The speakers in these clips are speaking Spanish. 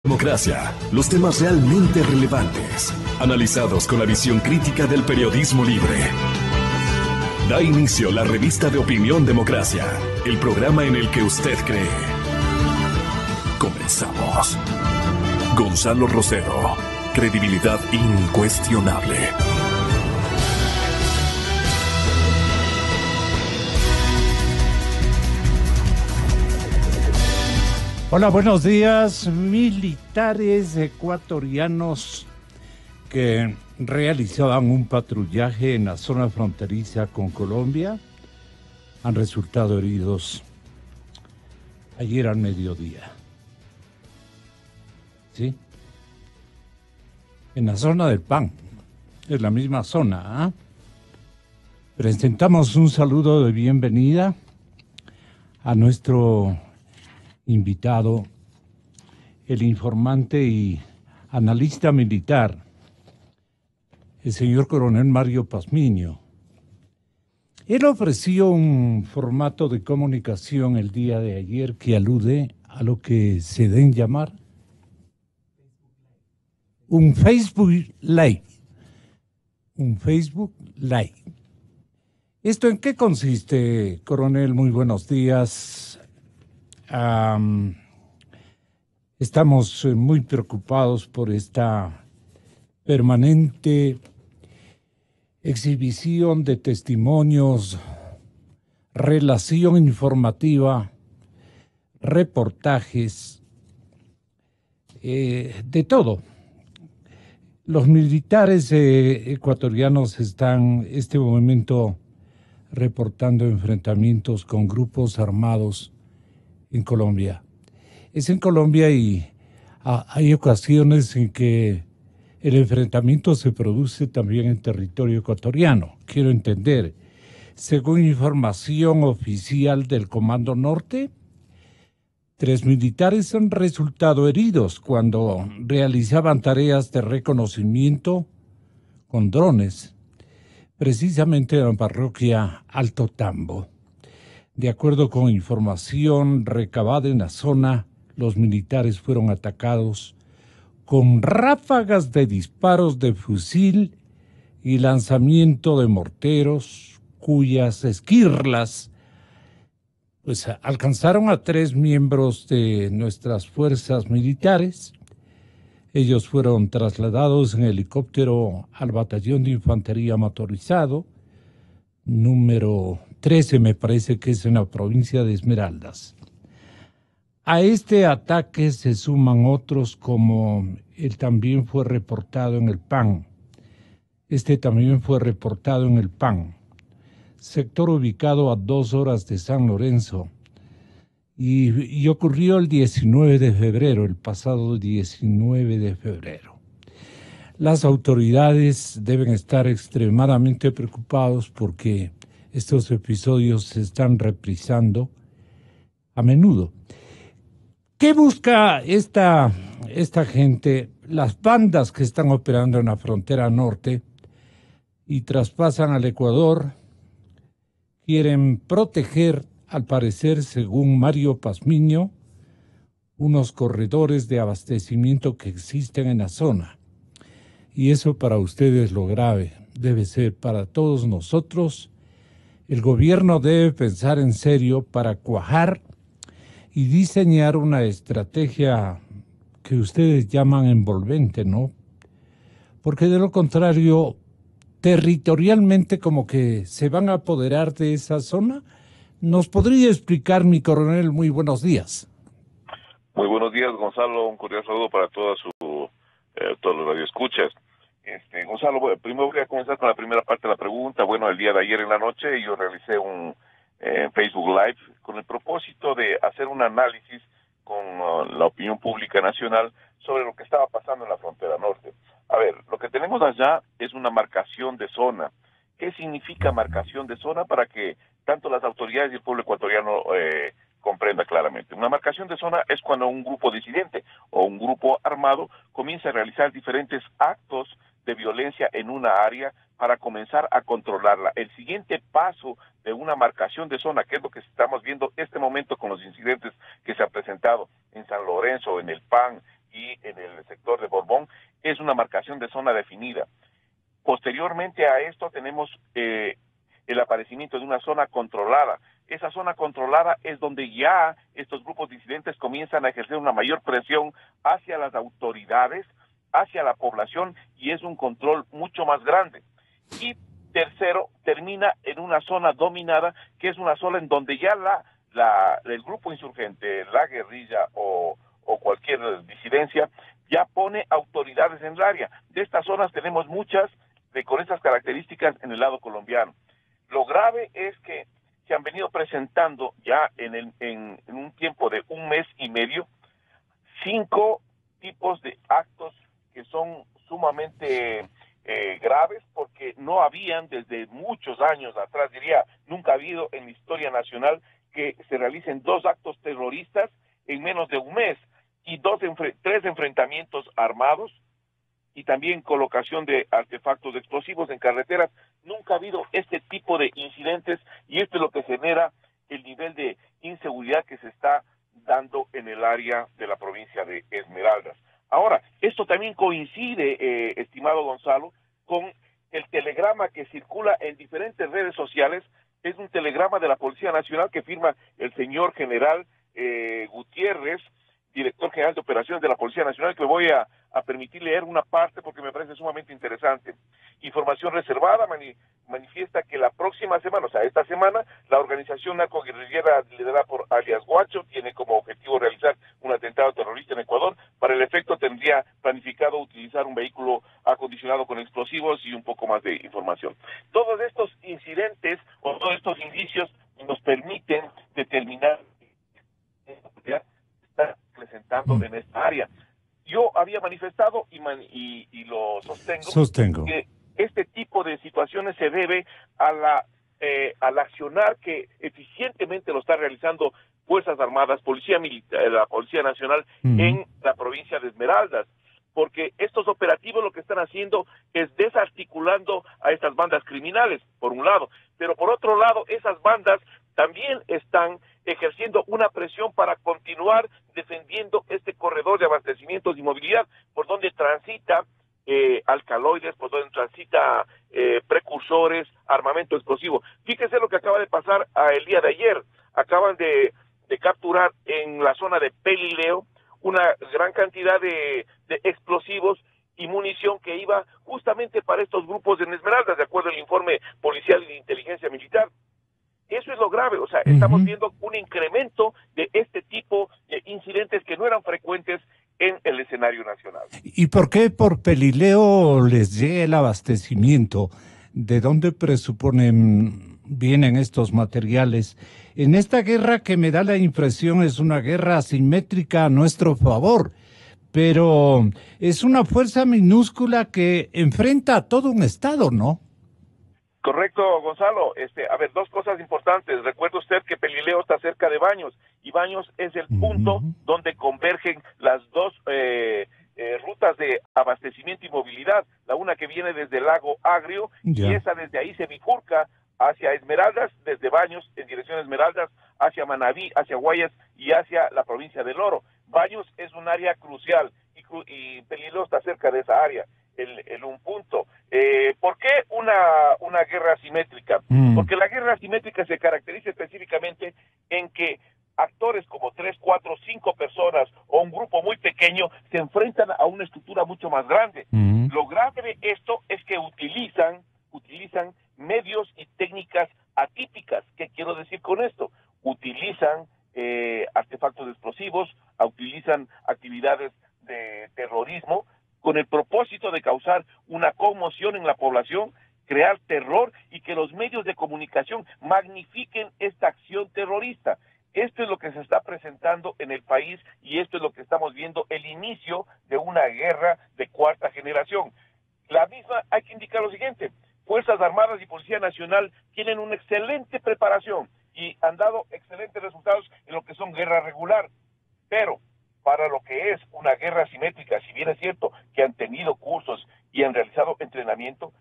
Democracia, los temas realmente relevantes, analizados con la visión crítica del periodismo libre. Da inicio la revista de opinión Democracia, el programa en el que usted cree. Comenzamos. Gonzalo Rosero, credibilidad incuestionable. Hola, buenos días. Militares ecuatorianos que realizaban un patrullaje en la zona fronteriza con Colombia han resultado heridos ayer al mediodía. ¿Sí? En la zona del PAN, es la misma zona, ¿eh? Presentamos un saludo de bienvenida a nuestro invitado, el informante y analista militar, el señor coronel Mario Pazmiño. Él ofreció un formato de comunicación el día de ayer que alude a lo que se deben llamar un Facebook Live. Un Facebook Live. ¿Esto en qué consiste, coronel? Muy buenos días. Estamos muy preocupados por esta permanente exhibición de testimonios, relación informativa, reportajes, de todo. Los militares ecuatorianos están en este momento reportando enfrentamientos con grupos armados en Colombia. Es en Colombia y hay ocasiones en que el enfrentamiento se produce también en territorio ecuatoriano. Quiero entender, según información oficial del Comando Norte, 3 militares han resultado heridos cuando realizaban tareas de reconocimiento con drones, precisamente en la parroquia Alto Tambo. De acuerdo con información recabada en la zona, los militares fueron atacados con ráfagas de disparos de fusil y lanzamiento de morteros, cuyas esquirlas alcanzaron a 3 miembros de nuestras fuerzas militares. Ellos fueron trasladados en helicóptero al batallón de infantería motorizado, número 13, me parece que es en la provincia de Esmeraldas. A este ataque se suman otros como el también fue reportado en el PAN. Este también fue reportado en el PAN, sector ubicado a 2 horas de San Lorenzo. Y ocurrió el 19 de febrero, el pasado 19 de febrero. Las autoridades deben estar extremadamente preocupados porque estos episodios se están reprisando a menudo. ¿Qué busca esta gente? Las bandas que están operando en la frontera norte y traspasan al Ecuador quieren proteger, al parecer, según Mario Pazmiño, unos corredores de abastecimiento que existen en la zona. Y eso para ustedes lo grave debe ser para todos nosotros. El gobierno debe pensar en serio para cuajar y diseñar una estrategia que ustedes llaman envolvente, ¿no? Porque de lo contrario, territorialmente como que se van a apoderar de esa zona. ¿Nos podría explicar, mi coronel? Muy buenos días. Muy buenos días, Gonzalo. Un cordial saludo para todos los radioescuchas. Gonzalo, primero voy a comenzar con la primera parte de la pregunta. Bueno, el día de ayer en la noche yo realicé un Facebook Live con el propósito de hacer un análisis con la opinión pública nacional sobre lo que estaba pasando en la frontera norte. A ver, lo que tenemos allá es una marcación de zona. ¿Qué significa marcación de zona? Para que tanto las autoridades y el pueblo ecuatoriano comprenda claramente. Una marcación de zona es cuando un grupo disidente o un grupo armado comienza a realizar diferentes actos de violencia en una área para comenzar a controlarla. El siguiente paso de una marcación de zona, que es lo que estamos viendo este momento con los incidentes que se han presentado en San Lorenzo, en el PAN y en el sector de Borbón, es una marcación de zona definida. Posteriormente a esto tenemos el aparecimiento de una zona controlada. Esa zona controlada es donde ya estos grupos disidentes comienzan a ejercer una mayor presión hacia las autoridades, hacia la población, y es un control mucho más grande. Y tercero, termina en una zona dominada, que es una zona en donde ya el grupo insurgente, la guerrilla o cualquier disidencia, ya pone autoridades en el área. De estas zonas tenemos muchas con estas características en el lado colombiano. Lo grave es que se han venido presentando ya en un tiempo de 1 mes y medio 5 tipos de actos que son sumamente graves, porque no habían desde muchos años atrás, diría, nunca ha habido en la historia nacional que se realicen 2 actos terroristas en menos de 1 mes y 3 enfrentamientos armados y también colocación de artefactos explosivos en carreteras. Nunca ha habido este tipo de incidentes, y esto es lo que genera el nivel de inseguridad que se está dando en el área de la provincia de Esmeraldas. Ahora, esto también coincide, estimado Gonzalo, con el telegrama que circula en diferentes redes sociales. Es un telegrama de la Policía Nacional que firma el señor general Gutiérrez, director general de operaciones de la Policía Nacional, que me voy a permitir leer una parte porque me parece sumamente interesante. Información reservada manifiesta que la próxima semana, o sea, esta semana, la organización narcoguerrillera liderada por alias Guacho tiene como objetivo realizar un atentado terrorista en Ecuador. Para el efecto tendría planificado utilizar un vehículo acondicionado con explosivos y un poco más de información. Todos estos incidentes o todos estos indicios nos permiten determinar está presentando en esta área. Yo había manifestado y lo sostengo que este tipo de situaciones se debe al accionar que eficientemente lo está realizando Fuerzas Armadas, Policía Militar, la Policía Nacional en la provincia de Esmeraldas, porque estos operativos lo que están haciendo es desarticulando a estas bandas criminales, por un lado, pero por otro lado, esas bandas también están ejerciendo una presión para continuar defendiendo este corredor de abastecimientos y movilidad, por donde transita alcaloides, por donde transita precursores, armamento explosivo. Fíjese lo que acaba de pasar el día de ayer. Acaban de capturar en la zona de Pelileo una gran cantidad de explosivos y munición que iba justamente para estos grupos en Esmeraldas, de acuerdo al informe policial y de inteligencia militar. Eso es lo grave, o sea, estamos viendo un incremento de este tipo de incidentes que no eran frecuentes en el escenario nacional. ¿Y por qué por Pelileo les llega el abastecimiento? ¿De dónde presuponen vienen estos materiales? En esta guerra que me da la impresión es una guerra asimétrica a nuestro favor, pero es una fuerza minúscula que enfrenta a todo un estado, ¿no? Correcto, Gonzalo. A ver, 2 cosas importantes. Recuerde usted que Pelileo está cerca de Baños, y Baños es el punto donde convergen las 2 rutas de abastecimiento y movilidad. La una que viene desde el lago Agrio, y esa desde ahí se bifurca hacia Esmeraldas, desde Baños en dirección a Esmeraldas, hacia Manabí, hacia Guayas y hacia la provincia del Oro. Baños es un área crucial y Pelileo está cerca de esa área. Un punto. ¿Por qué una guerra asimétrica? Porque la guerra asimétrica se caracteriza específicamente en que actores como 3, 4, 5 personas o un grupo muy pequeño se enfrentan a una estructura mucho más grande. Lo grave de esto es que utilizan medios y técnicas atípicas. ¿Qué quiero decir con esto? Utilizan artefactos explosivos, utilizan actividades de terrorismo con el propósito de causar una conmoción en la población, crear terror y que los medios de comunicación magnifiquen esta acción terrorista. Esto es lo que se está presentando en el país y esto es lo que estamos viendo, el inicio de una guerra de 4ª generación. La misma, hay que indicar lo siguiente: Fuerzas Armadas y Policía Nacional tienen una excelente preparación y han dado excelentes resultados en lo que son guerra regular, pero para lo que es una guerra asimétrica, si bien es cierto que han tenido cursos y han realizado entrenamiento,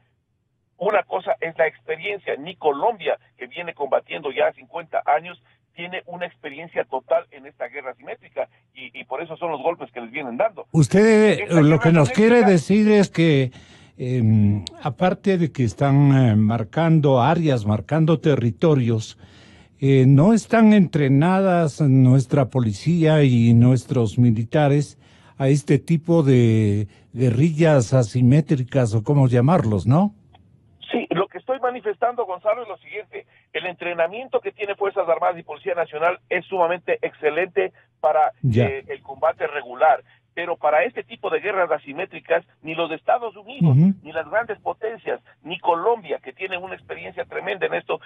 una cosa es la experiencia. Ni Colombia, que viene combatiendo ya 50 años, tiene una experiencia total en esta guerra asimétrica y por eso son los golpes que les vienen dando. Usted lo que nos quiere decir es que aparte de que están marcando áreas, marcando territorios, no están entrenadas nuestra policía y nuestros militares a este tipo de guerrillas asimétricas o cómo llamarlos, ¿no? Sí, lo que estoy manifestando, Gonzalo, es lo siguiente. El entrenamiento que tiene Fuerzas Armadas y Policía Nacional es sumamente excelente para el combate regular. Pero para este tipo de guerras asimétricas, ni los Estados Unidos, ni las grandes potencias, ni Colombia, que tienen una experiencia tremenda en esto,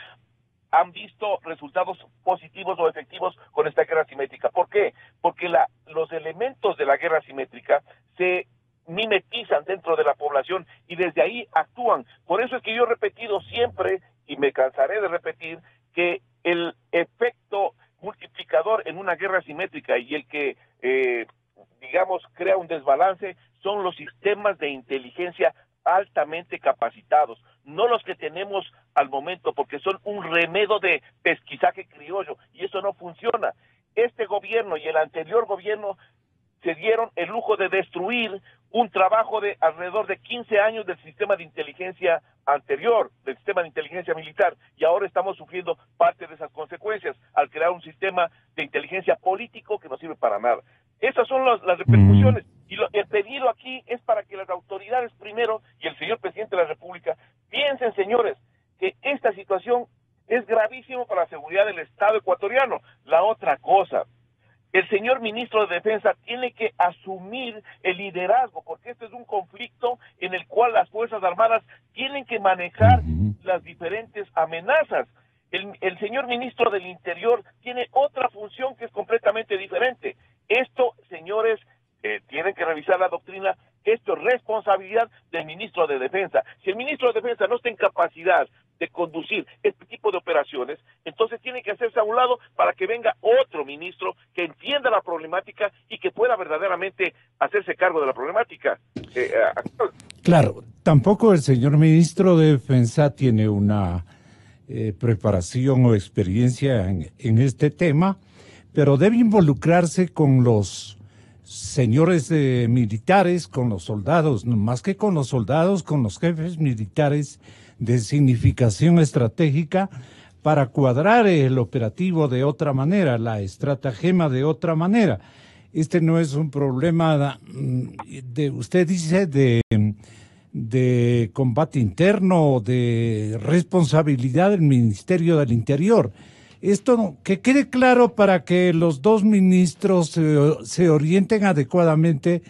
han visto resultados positivos o efectivos con esta guerra asimétrica. ¿Por qué? Porque los elementos de la guerra asimétrica se mimetizan dentro de la población y desde ahí actúan. Por eso es que yo he repetido siempre, y me cansaré de repetir, que el efecto multiplicador en una guerra asimétrica y el que, digamos, crea un desbalance son los sistemas de inteligencia altamente capacitados, no los que tenemos al momento, porque son un remedio de pesquisaje criollo, y eso no funciona. Este gobierno y el anterior gobierno se dieron el lujo de destruir un trabajo de alrededor de 15 años del sistema de inteligencia anterior, del sistema de inteligencia militar, y ahora estamos sufriendo parte de esas consecuencias al crear un sistema de inteligencia político que no sirve para nada. Esas son las repercusiones, y el pedido aquí es para que las autoridades primero, y el señor presidente de la República, piensen, señores, que esta situación es gravísima para la seguridad del Estado ecuatoriano. La otra cosa, el señor ministro de Defensa tiene que asumir el liderazgo, porque este es un conflicto en el cual las Fuerzas Armadas tienen que manejar las diferentes amenazas. El señor ministro del Interior tiene otra función que es completamente diferente. Esto, señores, tienen que revisar la doctrina. Esto es responsabilidad del ministro de Defensa. Si el ministro de Defensa no está en capacidad de conducir este tipo de operaciones, entonces tiene que hacerse a un lado para que venga otro ministro que entienda la problemática y que pueda verdaderamente hacerse cargo de la problemática. Claro, tampoco el señor ministro de Defensa tiene una preparación o experiencia en este tema, pero debe involucrarse con los señores militares, con los soldados, no más que con los soldados, con los jefes militares de significación estratégica para cuadrar el operativo de otra manera, la estratagema de otra manera. Este no es un problema usted dice, de combate interno, de responsabilidad del Ministerio del Interior. Esto que quede claro para que los dos ministros se orienten adecuadamente.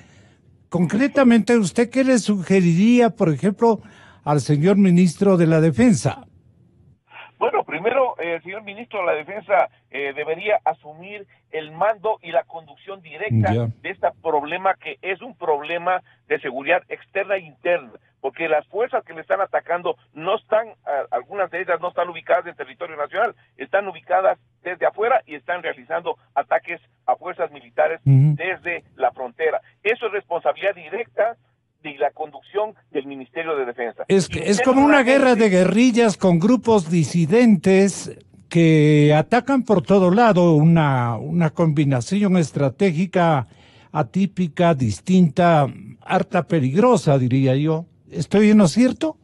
Concretamente, ¿usted qué le sugeriría, por ejemplo, al señor ministro de la Defensa? Bueno, primero, el señor ministro de la Defensa debería asumir el mando y la conducción directa de este problema, que es un problema de seguridad externa e interna, porque las fuerzas que le están atacando no están, algunas de ellas no están ubicadas en territorio nacional, están ubicadas desde afuera y están realizando ataques a fuerzas militares desde la frontera. Eso es responsabilidad directa de la conducción del Ministerio de Defensa. Es como una guerra de guerrillas con grupos disidentes que atacan por todo lado, una combinación estratégica atípica, distinta, harta peligrosa, diría yo. ¿Estoy en lo cierto?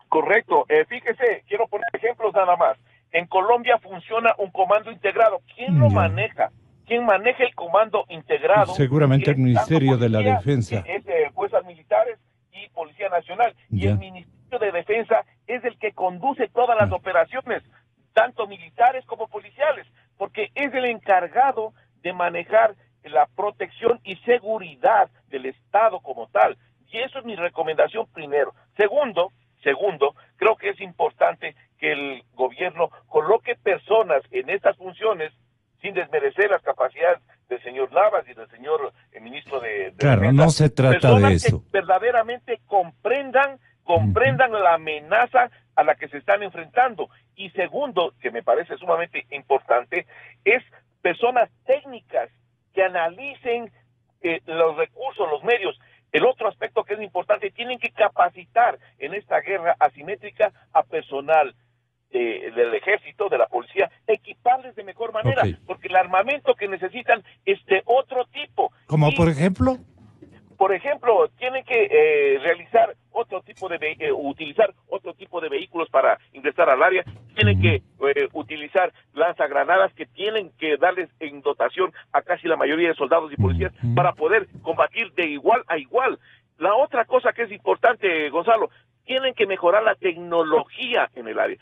Correcto. Fíjese, quiero poner ejemplos nada más. En Colombia funciona un comando integrado. ¿Quién lo maneja? ¿Quién maneja el comando integrado? Seguramente el Ministerio de la Defensa. Es Fuerzas Militares y Policía Nacional. Y el Ministerio de Defensa es el que conduce todas las operaciones, tanto militares como policiales, porque es el encargado de manejar la protección y seguridad del Estado como tal. Y eso es mi recomendación primero. Segundo, creo que es importante que el gobierno coloque personas en estas funciones sin desmerecer las capacidades del señor Navas y del señor ministro de Claro, Defensa. no se trata de eso. Que verdaderamente comprendan la amenaza a la que se están enfrentando. Y segundo, que me parece sumamente importante, es personas técnicas que analicen los recursos, los medios. El otro aspecto que es importante, tienen que capacitar en esta guerra asimétrica a personal del ejército, de la policía, equiparles de mejor manera, Okay. porque el armamento que necesitan es de otro tipo. ¿Como Y, por ejemplo? por ejemplo, tienen que realizar otro tipo de utilizar otro tipo de vehículos para ingresar al área, tienen que utilizar lanzagranadas que tienen que darles en dotación a casi la mayoría de soldados y policías para poder combatir de igual a igual. La otra cosa que es importante, Gonzalo, tienen que mejorar la tecnología en el área.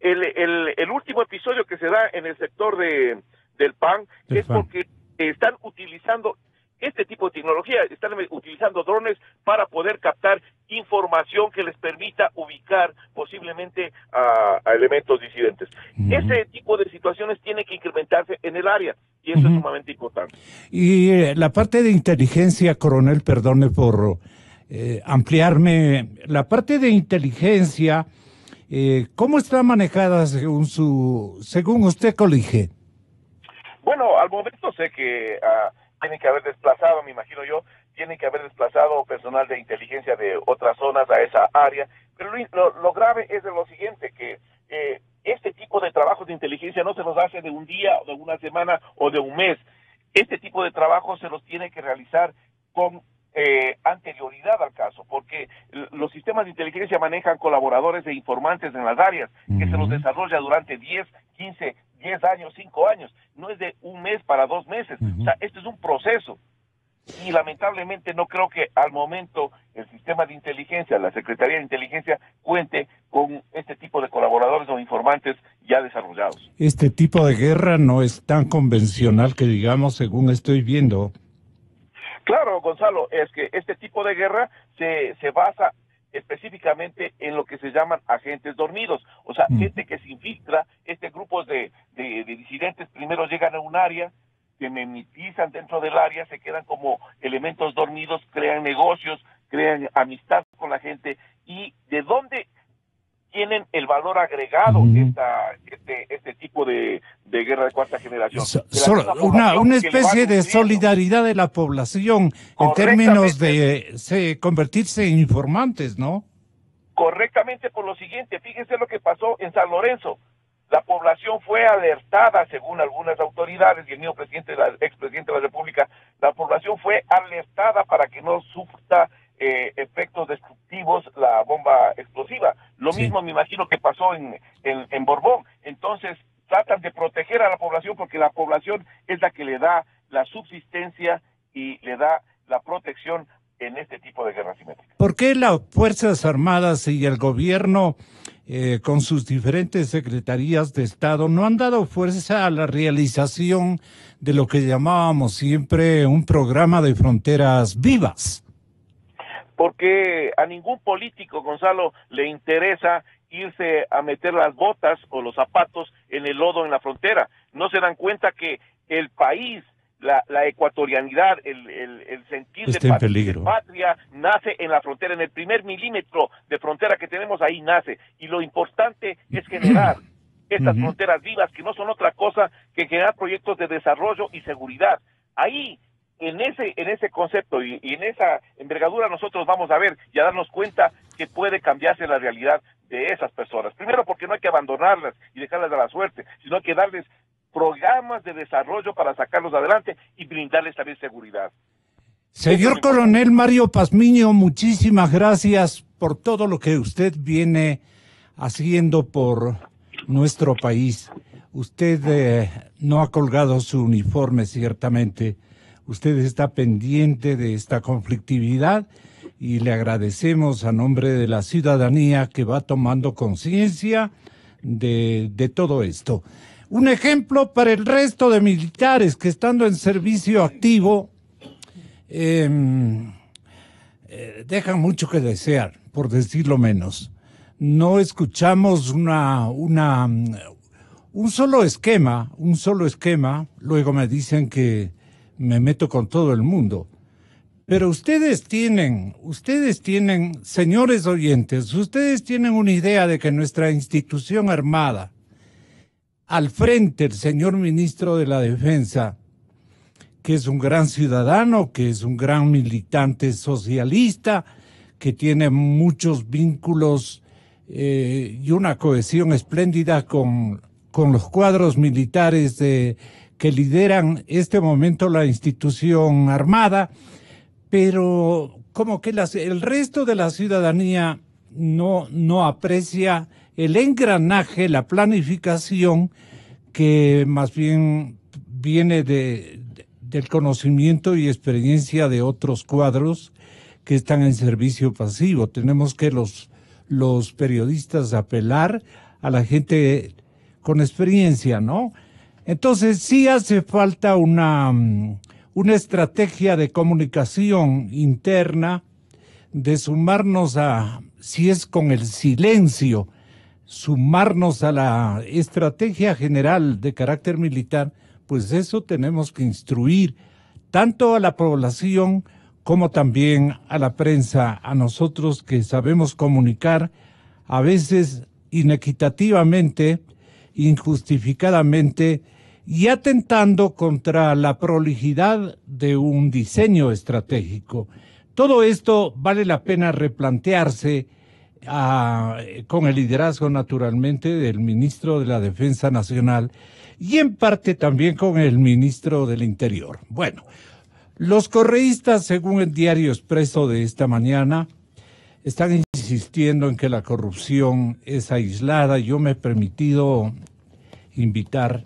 El último episodio que se da en el sector del PAN es porque están utilizando este tipo de tecnología, están utilizando drones para poder captar información que les permita ubicar posiblemente a elementos disidentes. Ese tipo de situaciones tiene que incrementarse en el área y eso es sumamente importante. Y la parte de inteligencia, coronel, perdone por ampliarme, la parte de inteligencia, ¿cómo está manejada según usted colige? Bueno, al momento sé que tienen que haber desplazado, me imagino yo, tienen que haber desplazado personal de inteligencia de otras zonas a esa área, pero lo grave es de lo siguiente, que este tipo de trabajos de inteligencia no se los hace de un día, o de una semana, o de un mes. Este tipo de trabajo se los tiene que realizar con anterioridad al caso, porque los sistemas de inteligencia manejan colaboradores e informantes en las áreas, que se los desarrolla durante 10 años, 5 años, no es de un mes para 2 meses, o sea, esto es un proceso, y lamentablemente no creo que al momento el sistema de inteligencia, la Secretaría de Inteligencia, cuente con este tipo de colaboradores o informantes ya desarrollados. Este tipo de guerra no es tan convencional que digamos, según estoy viendo. Claro, Gonzalo, es que este tipo de guerra se basa específicamente en lo que se llaman agentes dormidos, o sea, gente que se infiltra, grupos de disidentes primero llegan a un área, se mimetizan dentro del área, se quedan como elementos dormidos, crean negocios, crean amistad con la gente, y de dónde tienen el valor agregado este tipo de guerra de cuarta generación. Una especie de solidaridad de la población en términos de convertirse en informantes, ¿no? Correctamente, por lo siguiente, fíjense lo que pasó en San Lorenzo. La población fue alertada, según algunas autoridades y el mismo expresidente de la República, la población fue alertada para que no sufra efectos destructivos la bomba explosiva. Lo mismo me imagino que pasó en Borbón. Entonces tratan de proteger a la población porque la población es la que le da la subsistencia y le da la protección en este tipo de guerra simétrica. ¿Por qué las Fuerzas Armadas y el gobierno con sus diferentes secretarías de Estado no han dado fuerza a la realización de lo que llamábamos siempre un programa de fronteras vivas? Porque a ningún político, Gonzalo, le interesa irse a meter las botas o los zapatos en el lodo en la frontera. No se dan cuenta que el país, la ecuatorianidad, el sentir de patria nace en la frontera, en el primer milímetro de frontera que tenemos, ahí nace. Y lo importante es generar estas fronteras vivas, que no son otra cosa que generar proyectos de desarrollo y seguridad. Ahí, en ese concepto y en esa envergadura, nosotros vamos a ver y a darnos cuenta que puede cambiarse la realidad de esas personas. Primero, porque no hay que abandonarlas y dejarlas a la suerte, sino que darles programas de desarrollo para sacarlos adelante y brindarles también seguridad. Señor Coronel Mario Pazmiño, muchísimas gracias por todo lo que usted viene haciendo por nuestro país. Usted no ha colgado su uniforme, ciertamente. Usted está pendiente de esta conflictividad y le agradecemos a nombre de la ciudadanía que va tomando conciencia de todo esto. Un ejemplo para el resto de militares que estando en servicio activo dejan mucho que desear, por decirlo menos. No escuchamos un solo esquema, luego me dicen que me meto con todo el mundo. Pero ustedes tienen, señores oyentes, ustedes tienen una idea de que nuestra institución armada, al frente el señor ministro de la Defensa, que es un gran ciudadano, que es un gran militante socialista, que tiene muchos vínculos y una cohesión espléndida con con los cuadros militares que lideran este momento la institución armada, pero como que el resto de la ciudadanía no aprecia el engranaje, la planificación que más bien viene del conocimiento y experiencia de otros cuadros que están en servicio pasivo. Tenemos que los periodistas apelar a la gente con experiencia, ¿no? Entonces sí hace falta una estrategia de comunicación interna, de sumarnos si es con el silencio, sumarnos a la estrategia general de carácter militar, pues eso tenemos que instruir tanto a la población como también a la prensa, a nosotros que sabemos comunicar, a veces inequitativamente, injustificadamente, y atentando contra la prolijidad de un diseño estratégico. Todo esto vale la pena replantearse con el liderazgo naturalmente del ministro de la Defensa Nacional y en parte también con el ministro del Interior. Bueno, los correístas, según el diario Expreso de esta mañana, están insistiendo en que la corrupción es aislada. Yo me he permitido invitar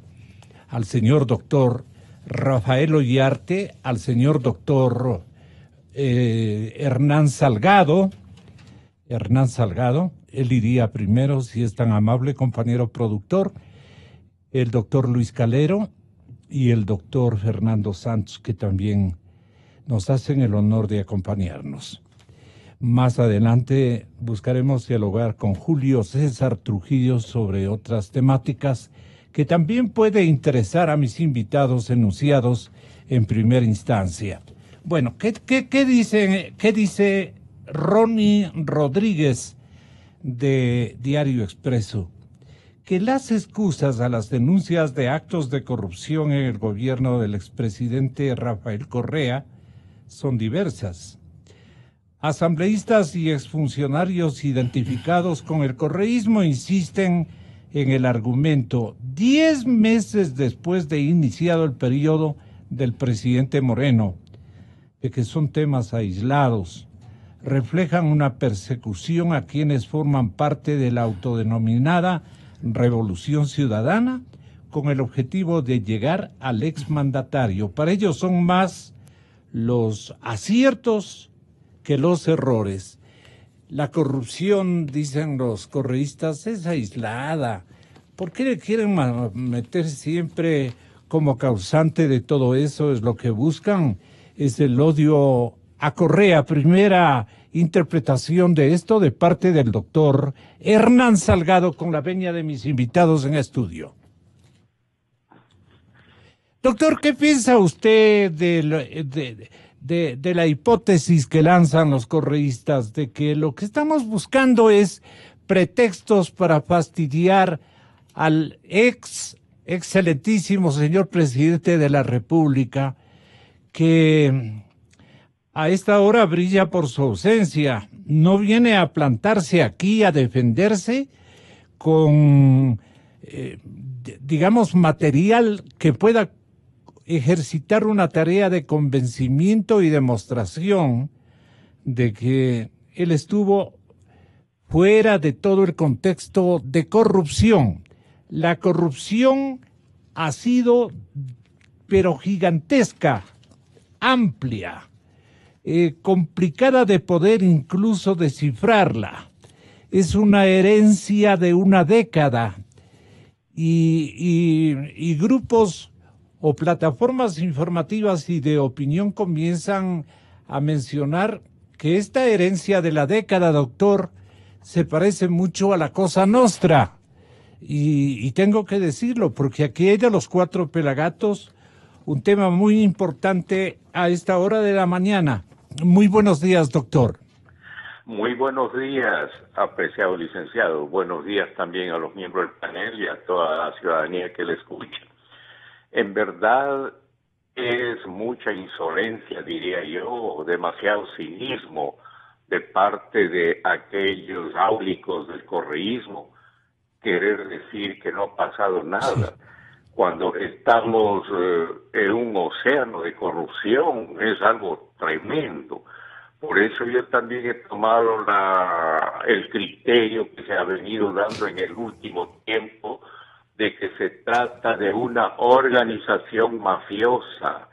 al señor doctor Rafael Ollarte, al señor doctor Hernán Salgado, él iría primero, si es tan amable, compañero productor, el doctor Luis Calero y el doctor Fernando Santos, que también nos hacen el honor de acompañarnos. Más adelante buscaremos dialogar con Julio César Trujillo sobre otras temáticas que también puede interesar a mis invitados enunciados en primera instancia. Bueno, ¿qué dice Ronnie Rodríguez de Diario Expreso? Que las excusas a las denuncias de actos de corrupción en el gobierno del expresidente Rafael Correa son diversas. Asambleístas y exfuncionarios identificados con el correísmo insisten en el argumento 10 meses después de iniciado el periodo del presidente Moreno, de que son temas aislados, reflejan una persecución a quienes forman parte de la autodenominada Revolución Ciudadana con el objetivo de llegar al exmandatario. Para ellos son más los aciertos que los errores. La corrupción, dicen los correístas, es aislada. ¿Por qué le quieren meter siempre como causante de todo eso? Es lo que buscan, es el odio a Correa. Primera interpretación de esto de parte del doctor Hernán Salgado, con la venia de mis invitados en estudio. Doctor, ¿qué piensa usted de la hipótesis que lanzan los correístas de que lo que estamos buscando es pretextos para fastidiar al excelentísimo señor presidente de la República, que a esta hora brilla por su ausencia? No viene a plantarse aquí a defenderse con, digamos, material que pueda ejercitar una tarea de convencimiento y demostración de que él estuvo fuera de todo el contexto de corrupción. La corrupción ha sido, pero gigantesca, amplia, complicada de poder incluso descifrarla. Es una herencia de una década y grupos o plataformas informativas y de opinión comienzan a mencionar que esta herencia de la década, doctor, se parece mucho a la Cosa Nostra. Y tengo que decirlo, porque aquí hay de los 4 pelagatos un tema muy importante a esta hora de la mañana. Muy buenos días, doctor. Muy buenos días, apreciado licenciado. Buenos días también a los miembros del panel y a toda la ciudadanía que le escucha. En verdad es mucha insolencia, diría yo, demasiado cinismo de parte de aquellos áulicos del correísmo querer decir que no ha pasado nada. Cuando estamos en un océano de corrupción, es algo tremendo. Por eso yo también he tomado el criterio que se ha venido dando en el último tiempo de que se trata de una organización mafiosa.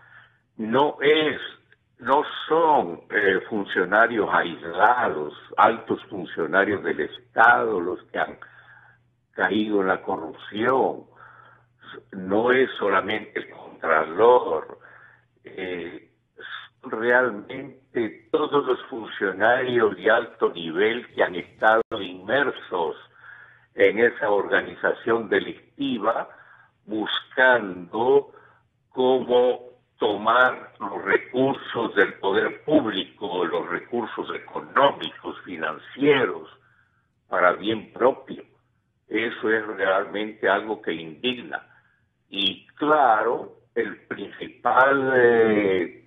No son funcionarios aislados, altos funcionarios del Estado los que han caído en la corrupción. No es solamente el contralor, realmente todos los funcionarios de alto nivel que han estado inmersos en esa organización delictiva buscando cómo tomar los recursos del poder público, los recursos económicos, financieros, para bien propio. Eso es realmente algo que indigna. Y claro, el principal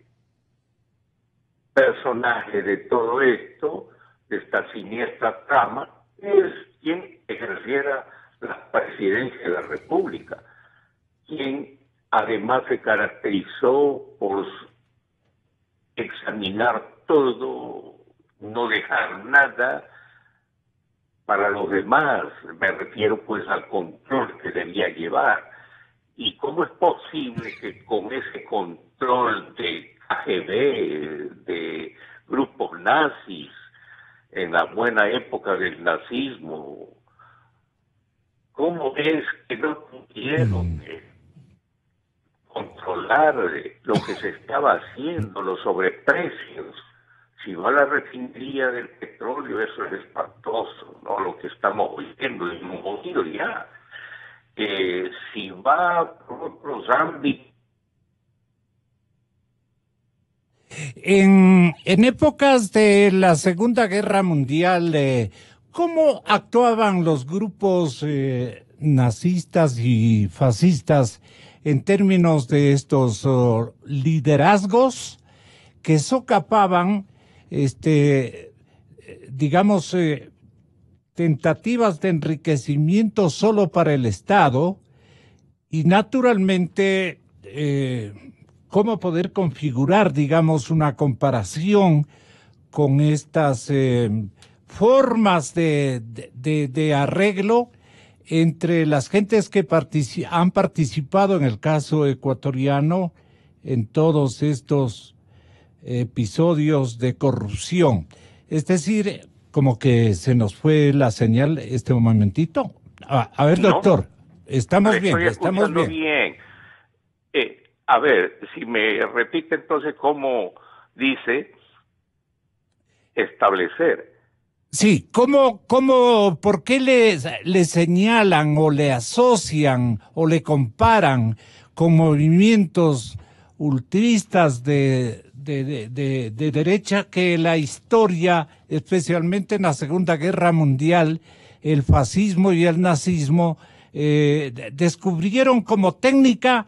personaje de todo esto, de esta siniestra trama, es quien ejerciera la presidencia de la República, quien además se caracterizó por examinar todo, no dejar nada para los demás. Me refiero pues al control que debía llevar. ¿Y cómo es posible que con ese control de KGB, de grupos nazis, en la buena época del nazismo, cómo es que no pudieron controlar lo que se estaba haciendo, los sobreprecios? Si va a la refinería del petróleo, eso es espantoso, ¿no? Lo que estamos oyendo, y hemos oído ya. Si va a otros ámbitos. En épocas de la Segunda Guerra Mundial, ¿cómo actuaban los grupos nazistas y fascistas en términos de estos liderazgos que socapaban, digamos, tentativas de enriquecimiento solo para el Estado y naturalmente cómo poder configurar, digamos, una comparación con estas formas de arreglo entre las gentes que han participado en el caso ecuatoriano en todos estos episodios de corrupción. Es decir, como que se nos fue la señal este momentito. A ver, doctor, estamos bien. A ver, si me repite entonces cómo dice establecer. Sí, por qué le señalan o le asocian o le comparan con movimientos ultristas de derecha que la historia, especialmente en la Segunda Guerra Mundial, el fascismo y el nazismo descubrieron como técnica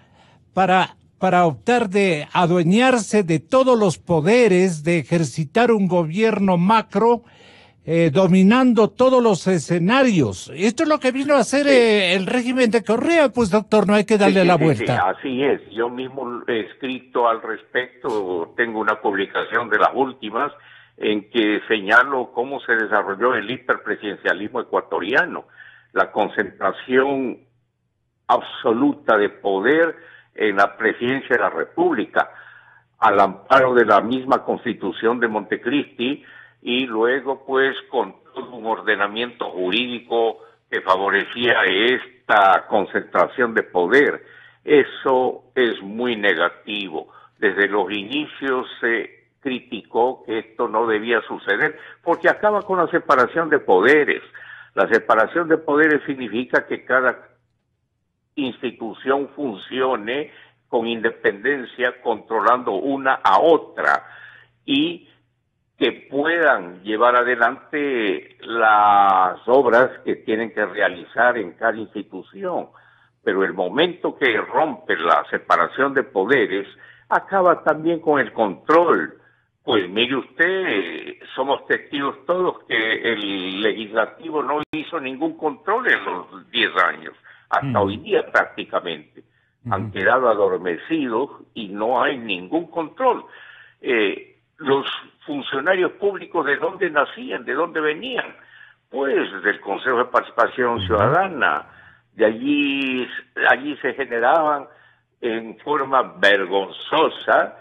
para optar de adueñarse de todos los poderes, de ejercitar un gobierno macro, dominando todos los escenarios. Esto es lo que vino a hacer el régimen de Correa, pues doctor, no hay que darle la vuelta. Sí, así es. Yo mismo he escrito al respecto, tengo una publicación de las últimas en que señalo cómo se desarrolló el hiperpresidencialismo ecuatoriano, la concentración absoluta de poder en la presidencia de la República, al amparo de la misma Constitución de Montecristi, y luego pues con todo un ordenamiento jurídico que favorecía esta concentración de poder. Eso es muy negativo. Desde los inicios se criticó que esto no debía suceder porque acaba con la separación de poderes. La separación de poderes significa que cada institución funcione con independencia, controlando una a otra, y que puedan llevar adelante las obras que tienen que realizar en cada institución. Pero el momento que rompe la separación de poderes, acaba también con el control Pues mire usted, somos testigos todos que el legislativo no hizo ningún control en los 10 años, hasta hoy día prácticamente. Han quedado adormecidos y no hay ningún control. Los funcionarios públicos, ¿de dónde nacían? ¿De dónde venían? Pues del Consejo de Participación Ciudadana. De allí se generaban en forma vergonzosa,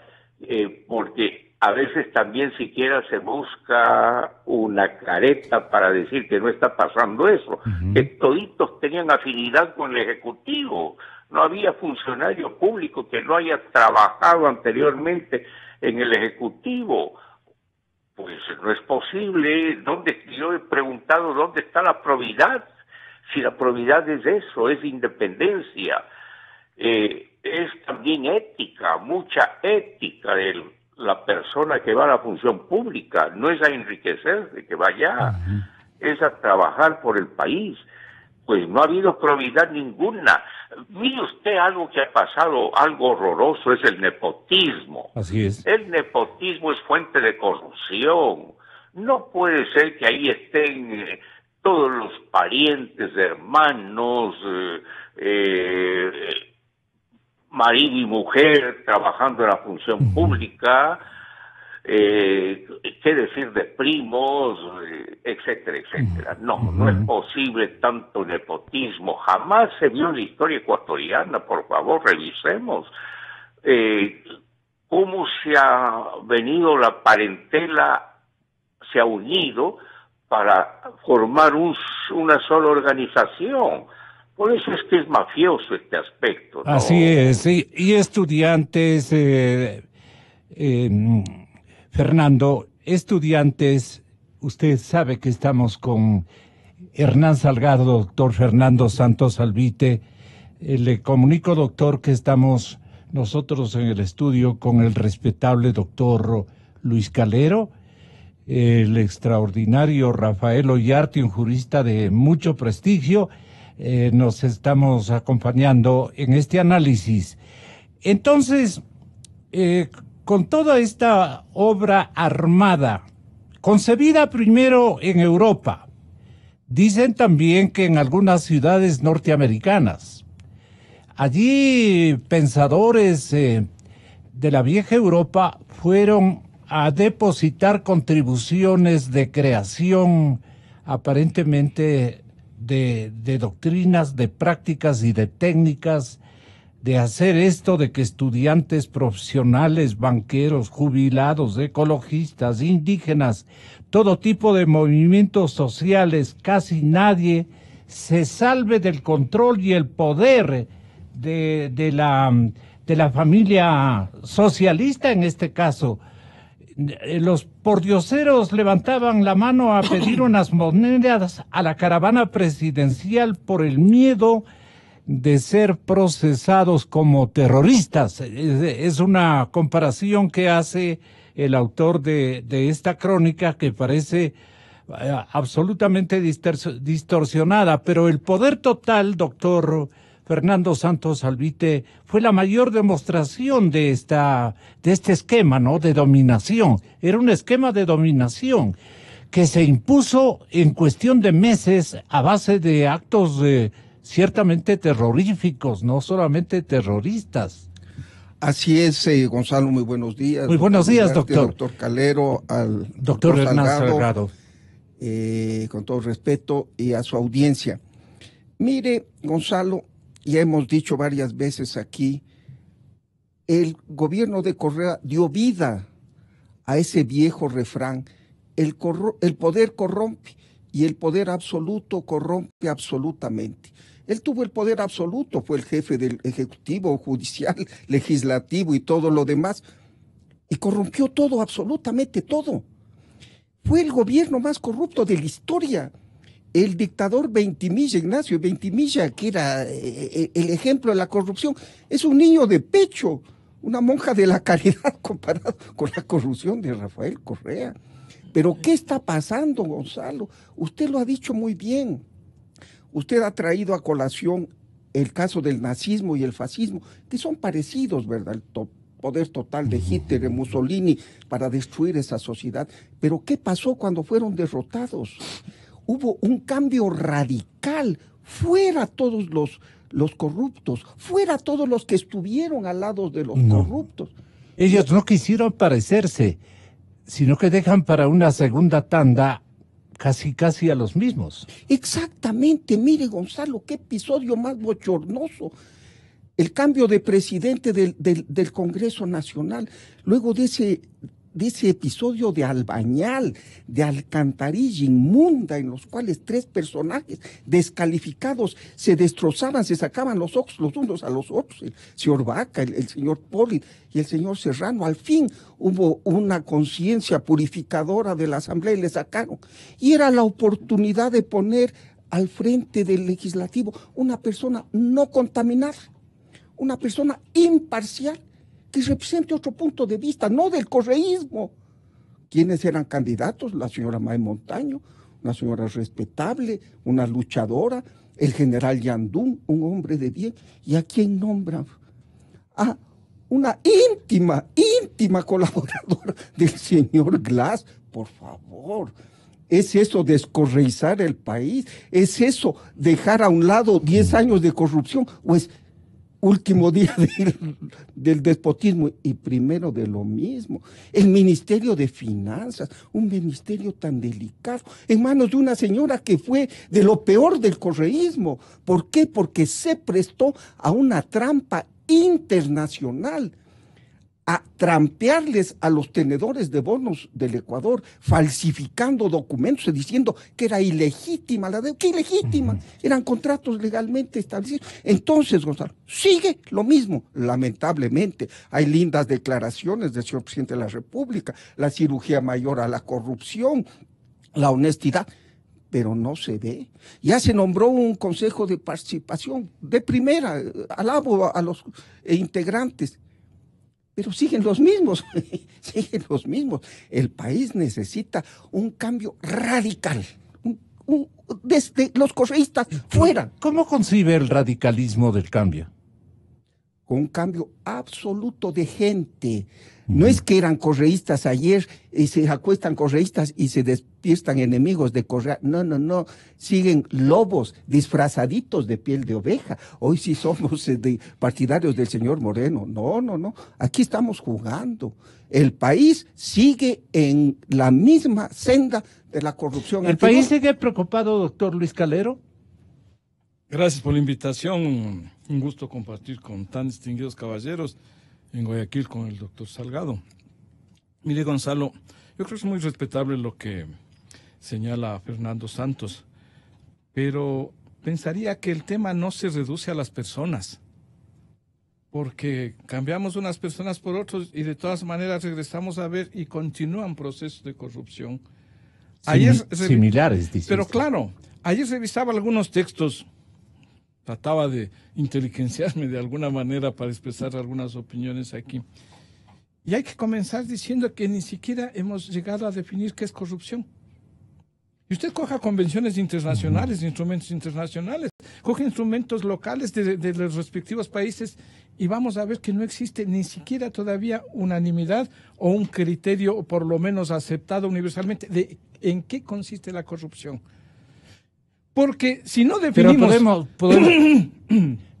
porque a veces también siquiera se busca una careta para decir que no está pasando eso, que toditos tenían afinidad con el Ejecutivo. No había funcionario público que no haya trabajado anteriormente en el Ejecutivo. Pues no es posible. Yo he preguntado dónde está la probidad. Si la probidad es eso, es independencia. Es también ética, mucha ética de la persona que va a la función pública. No es a enriquecerse, que vaya, es a trabajar por el país. Pues no ha habido probidad ninguna. Mire usted algo que ha pasado, algo horroroso, es el nepotismo. Así es. El nepotismo es fuente de corrupción. No puede ser que ahí estén todos los parientes, hermanos, marido y mujer trabajando en la función pública, qué decir de primos, etcétera, etcétera. No es posible tanto nepotismo. Jamás se vio en la historia ecuatoriana. Por favor, revisemos cómo se ha venido la parentela, se ha unido para formar una sola organización. Por eso es que es mafioso este aspecto, ¿no? Así es, sí. Y estudiantes, Fernando, estudiantes, usted sabe que estamos con Hernán Salgado, doctor Fernando Santos Albite. Le comunico, doctor, que estamos nosotros en el estudio con el respetable doctor Luis Calero, el extraordinario Rafael Ollarte, un jurista de mucho prestigio. Nos estamos acompañando en este análisis. Entonces, con toda esta obra armada, concebida primero en Europa, dicen también que en algunas ciudades norteamericanas, allí pensadores de la vieja Europa fueron a depositar contribuciones de creación aparentemente de doctrinas, de prácticas y de técnicas de hacer esto, de que estudiantes profesionales, banqueros, jubilados, ecologistas, indígenas, todo tipo de movimientos sociales, casi nadie se salve del control y el poder de la familia socialista en este caso. Los pordioseros levantaban la mano a pedir unas monedas a la caravana presidencial por el miedo de ser procesados como terroristas. Es una comparación que hace el autor de esta crónica que parece absolutamente distorsionada, pero el poder total, doctor Fernando Santos Albite, fue la mayor demostración de este esquema, ¿no?, de dominación. Era un esquema de dominación que se impuso en cuestión de meses a base de actos ciertamente terroríficos, no solamente terroristas. Así es, Gonzalo, muy buenos días. Muy buenos días, doctor. Doctor Calero, al doctor Hernán Salgado. Con todo respeto y a su audiencia. Mire, Gonzalo, ya hemos dicho varias veces aquí, el gobierno de Correa dio vida a ese viejo refrán: el poder corrompe y el poder absoluto corrompe absolutamente. Él tuvo el poder absoluto, fue el jefe del Ejecutivo, Judicial, Legislativo y todo lo demás, y corrompió todo, absolutamente todo. Fue el gobierno más corrupto de la historia. El dictador Ventimiglia, Ignacio Ventimiglia, que era el ejemplo de la corrupción, es un niño de pecho, una monja de la caridad comparado con la corrupción de Rafael Correa. Pero ¿qué está pasando, Gonzalo? Usted lo ha dicho muy bien. Usted ha traído a colación el caso del nazismo y el fascismo, que son parecidos, ¿verdad? poder total de Hitler, de Mussolini, para destruir esa sociedad. Pero ¿qué pasó cuando fueron derrotados? Hubo un cambio radical. Fuera todos los corruptos, fuera todos los que estuvieron al lado de los corruptos. Ellos no quisieron parecerse, sino que dejan para una segunda tanda casi a los mismos. Exactamente, mire Gonzalo, qué episodio más bochornoso. El cambio de presidente del Congreso Nacional, luego de ese episodio de Albañal, de Alcantarilla inmunda, en los cuales 3 personajes descalificados se destrozaban, se sacaban los ojos los unos a los otros, el señor Vaca, el señor Poli y el señor Serrano. Al fin hubo una conciencia purificadora de la Asamblea y le sacaron. Y era la oportunidad de poner al frente del legislativo una persona no contaminada, una persona imparcial, que represente otro punto de vista, no del correísmo. ¿Quiénes eran candidatos? La señora May Montaño, una señora respetable, una luchadora, el general Yandún, un hombre de bien. ¿Y a quién nombran? A una íntima colaboradora del señor Glass. Por favor, ¿es eso descorreizar el país? ¿Es eso dejar a un lado 10 años de corrupción? ¿O es último día del despotismo? Y primero de lo mismo, el Ministerio de Finanzas, un ministerio tan delicado, en manos de una señora que fue de lo peor del correísmo. ¿Por qué? Porque se prestó a una trampa internacional, a trampearles a los tenedores de bonos del Ecuador, falsificando documentos y diciendo que era ilegítima la deuda. ¿Qué ilegítima? Eran contratos legalmente establecidos. Entonces, Gonzalo, sigue lo mismo, lamentablemente. Hay lindas declaraciones del señor presidente de la República, la cirugía mayor a la corrupción, la honestidad, pero no se ve. Ya se nombró un consejo de participación de primera, alabo a los integrantes, pero siguen los mismos, siguen los mismos. El país necesita un cambio radical, desde los correístas fuera. ¿Cómo concibe el radicalismo del cambio? Con un cambio absoluto de gente. No es que eran correístas ayer y se acuestan correístas y se despiertan enemigos de Correa. No. Siguen lobos disfrazaditos de piel de oveja. Hoy sí somos partidarios del señor Moreno. No. Aquí estamos jugando. El país sigue en la misma senda de la corrupción. ¿El país sigue preocupado, doctor Luis Calero? Gracias por la invitación. Un gusto compartir con tan distinguidos caballeros en Guayaquil con el doctor Salgado. Mire, Gonzalo, yo creo que es muy respetable lo que señala Fernando Santos, pero pensaría que el tema no se reduce a las personas, porque cambiamos unas personas por otros y de todas maneras regresamos a ver y continúan procesos de corrupción. Similares, dice. Pero claro, ayer revisaba algunos textos, trataba de inteligenciarme de alguna manera para expresar algunas opiniones aquí. Y hay que comenzar diciendo que ni siquiera hemos llegado a definir qué es corrupción. Y usted coja convenciones internacionales, instrumentos internacionales, coge instrumentos locales de los respectivos países y vamos a ver que no existe ni siquiera todavía unanimidad o un criterio, por lo menos aceptado universalmente, de en qué consiste la corrupción. Porque si no definimos... Pero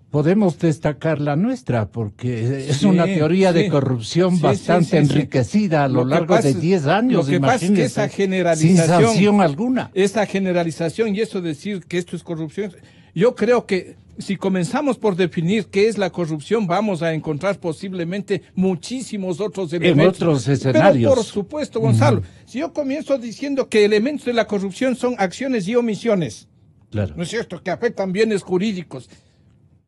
podemos destacar la nuestra, porque es una teoría de corrupción bastante enriquecida a lo largo de 10 años. Lo que pasa es que esa generalización... Sin sanción alguna. Esa generalización y eso decir que esto es corrupción, yo creo que si comenzamos por definir qué es la corrupción, vamos a encontrar posiblemente muchísimos otros elementos. En otros escenarios. Pero por supuesto, Gonzalo, si yo comienzo diciendo que elementos de la corrupción son acciones y omisiones, claro, ¿no es cierto?, que afectan bienes jurídicos.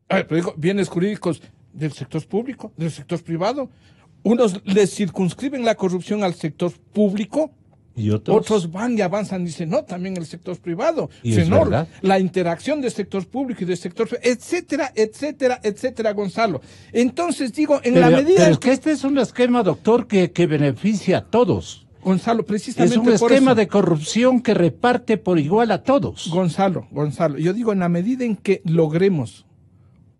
Pero digo, bienes jurídicos del sector público, del sector privado. Unos les circunscriben la corrupción al sector público, y otros van y avanzan y dicen, no, también el sector privado. Y es verdad. La interacción del sector público y del sector privado, etcétera, etcétera, etcétera, Gonzalo. Entonces digo, la medida... Pero es que este es un esquema, doctor, que beneficia a todos. Gonzalo, precisamente es un esquema de corrupción que reparte por igual a todos. Gonzalo, yo digo, en la medida en que logremos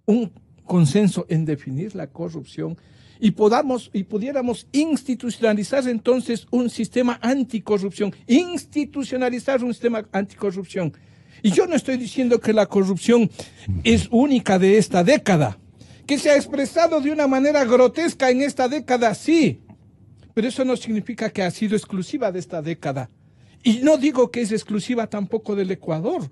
un consenso en definir la corrupción y pudiéramos institucionalizar entonces un sistema anticorrupción, institucionalizar un sistema anticorrupción. Y yo no estoy diciendo que la corrupción es única de esta década, que se ha expresado de una manera grotesca en esta década, sí, pero eso no significa que ha sido exclusiva de esta década. Y no digo que es exclusiva tampoco del Ecuador.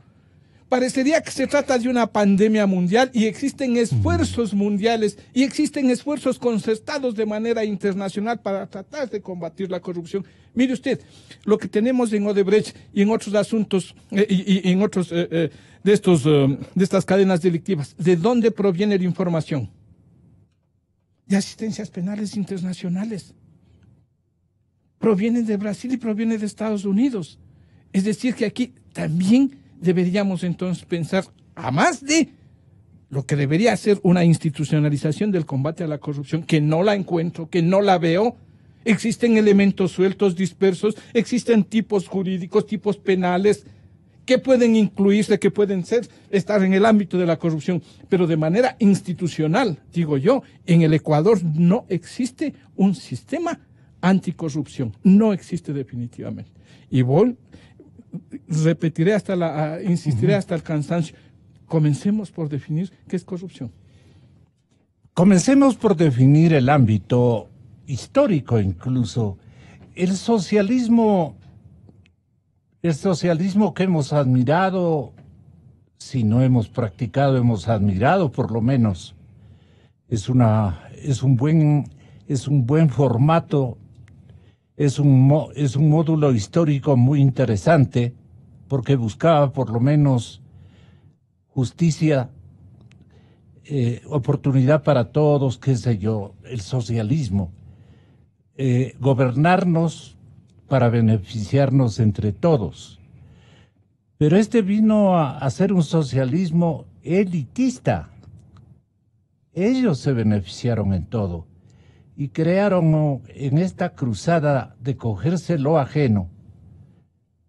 Parecería que se trata de una pandemia mundial y existen esfuerzos mundiales y existen esfuerzos concertados de manera internacional para tratar de combatir la corrupción. Mire usted, lo que tenemos en Odebrecht y en otros asuntos y en otros de estas cadenas delictivas, ¿de dónde proviene la información? De asistencias penales internacionales. Provienen de Brasil y provienen de Estados Unidos. Es decir, que aquí también deberíamos entonces pensar, a más de lo que debería ser una institucionalización del combate a la corrupción, que no la encuentro, que no la veo. Existen elementos sueltos, dispersos, existen tipos jurídicos, tipos penales, que pueden incluirse, que pueden estar en el ámbito de la corrupción, pero de manera institucional, digo yo, en el Ecuador no existe un sistema anticorrupción, no existe definitivamente. Y repetiré insistiré hasta el cansancio. Comencemos por definir qué es corrupción. Comencemos por definir el ámbito histórico incluso. El socialismo que hemos admirado, si no hemos practicado, hemos admirado por lo menos. Es un buen formato. Es un módulo histórico muy interesante porque buscaba por lo menos justicia, oportunidad para todos, qué sé yo, el socialismo, gobernarnos para beneficiarnos entre todos. Pero este vino a ser un socialismo elitista. Ellos se beneficiaron en todo. Y crearon en esta cruzada de cogerse lo ajeno,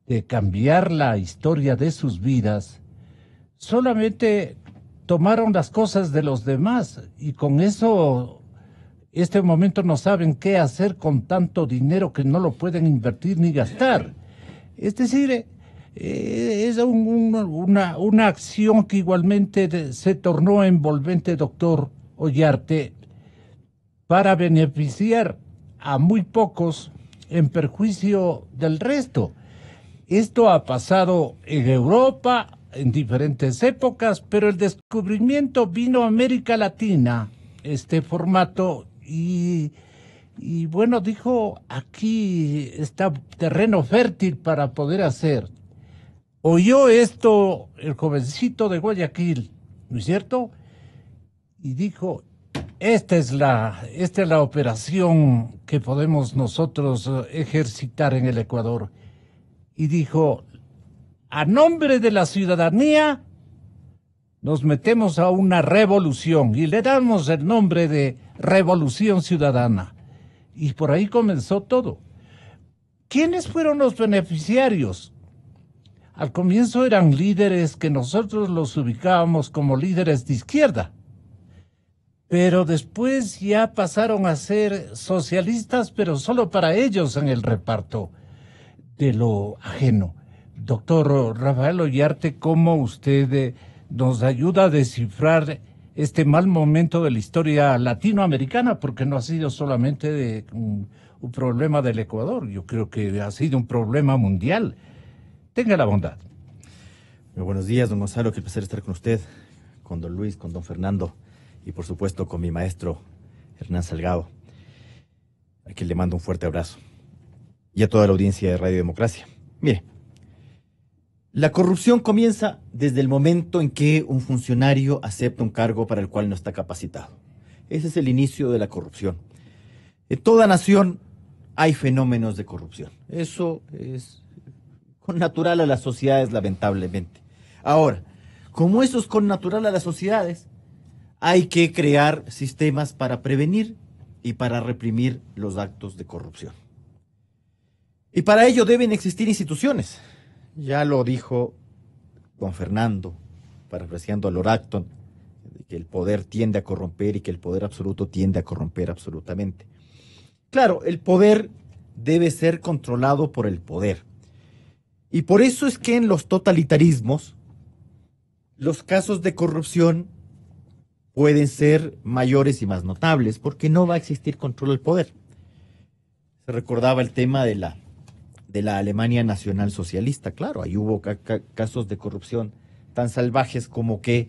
de cambiar la historia de sus vidas, solamente tomaron las cosas de los demás y con eso, este momento no saben qué hacer con tanto dinero que no lo pueden invertir ni gastar. Es decir, es una acción que igualmente se tornó envolvente, doctor Ollarte, para beneficiar a muy pocos en perjuicio del resto. Esto ha pasado en Europa en diferentes épocas, pero el descubrimiento vino a América Latina, este formato, y bueno, dijo, aquí está terreno fértil para poder hacer. Oyó esto el jovencito de Guayaquil, ¿no es cierto? Y dijo, esta es la operación que podemos nosotros ejercitar en el Ecuador. Y dijo, a nombre de la ciudadanía, nos metemos a una revolución y le damos el nombre de Revolución Ciudadana. Y por ahí comenzó todo. ¿Quiénes fueron los beneficiarios? Al comienzo eran líderes que nosotros los ubicábamos como líderes de izquierda. Pero después ya pasaron a ser socialistas, pero solo para ellos en el reparto de lo ajeno. Doctor Rafael Ollarte, ¿cómo usted nos ayuda a descifrar este mal momento de la historia latinoamericana? Porque no ha sido solamente un problema del Ecuador, yo creo que ha sido un problema mundial. Tenga la bondad. Muy buenos días, don Gonzalo, qué placer estar con usted, con don Luis, con don Fernando. Y por supuesto con mi maestro Hernán Salgado, a quien le mando un fuerte abrazo. Y a toda la audiencia de Radio Democracia. Mire, la corrupción comienza desde el momento en que un funcionario acepta un cargo para el cual no está capacitado. Ese es el inicio de la corrupción. En toda nación hay fenómenos de corrupción. Eso es connatural a las sociedades, lamentablemente. Ahora, como eso es connatural a las sociedades, hay que crear sistemas para prevenir y para reprimir los actos de corrupción. Y para ello deben existir instituciones. Ya lo dijo don Fernando, parafraseando a Lord Acton, que el poder tiende a corromper y que el poder absoluto tiende a corromper absolutamente. Claro, el poder debe ser controlado por el poder. Y por eso es que en los totalitarismos los casos de corrupción pueden ser mayores y más notables, porque no va a existir control del poder. Se recordaba el tema de la Alemania nacional socialista. Claro, ahí hubo casos de corrupción tan salvajes como que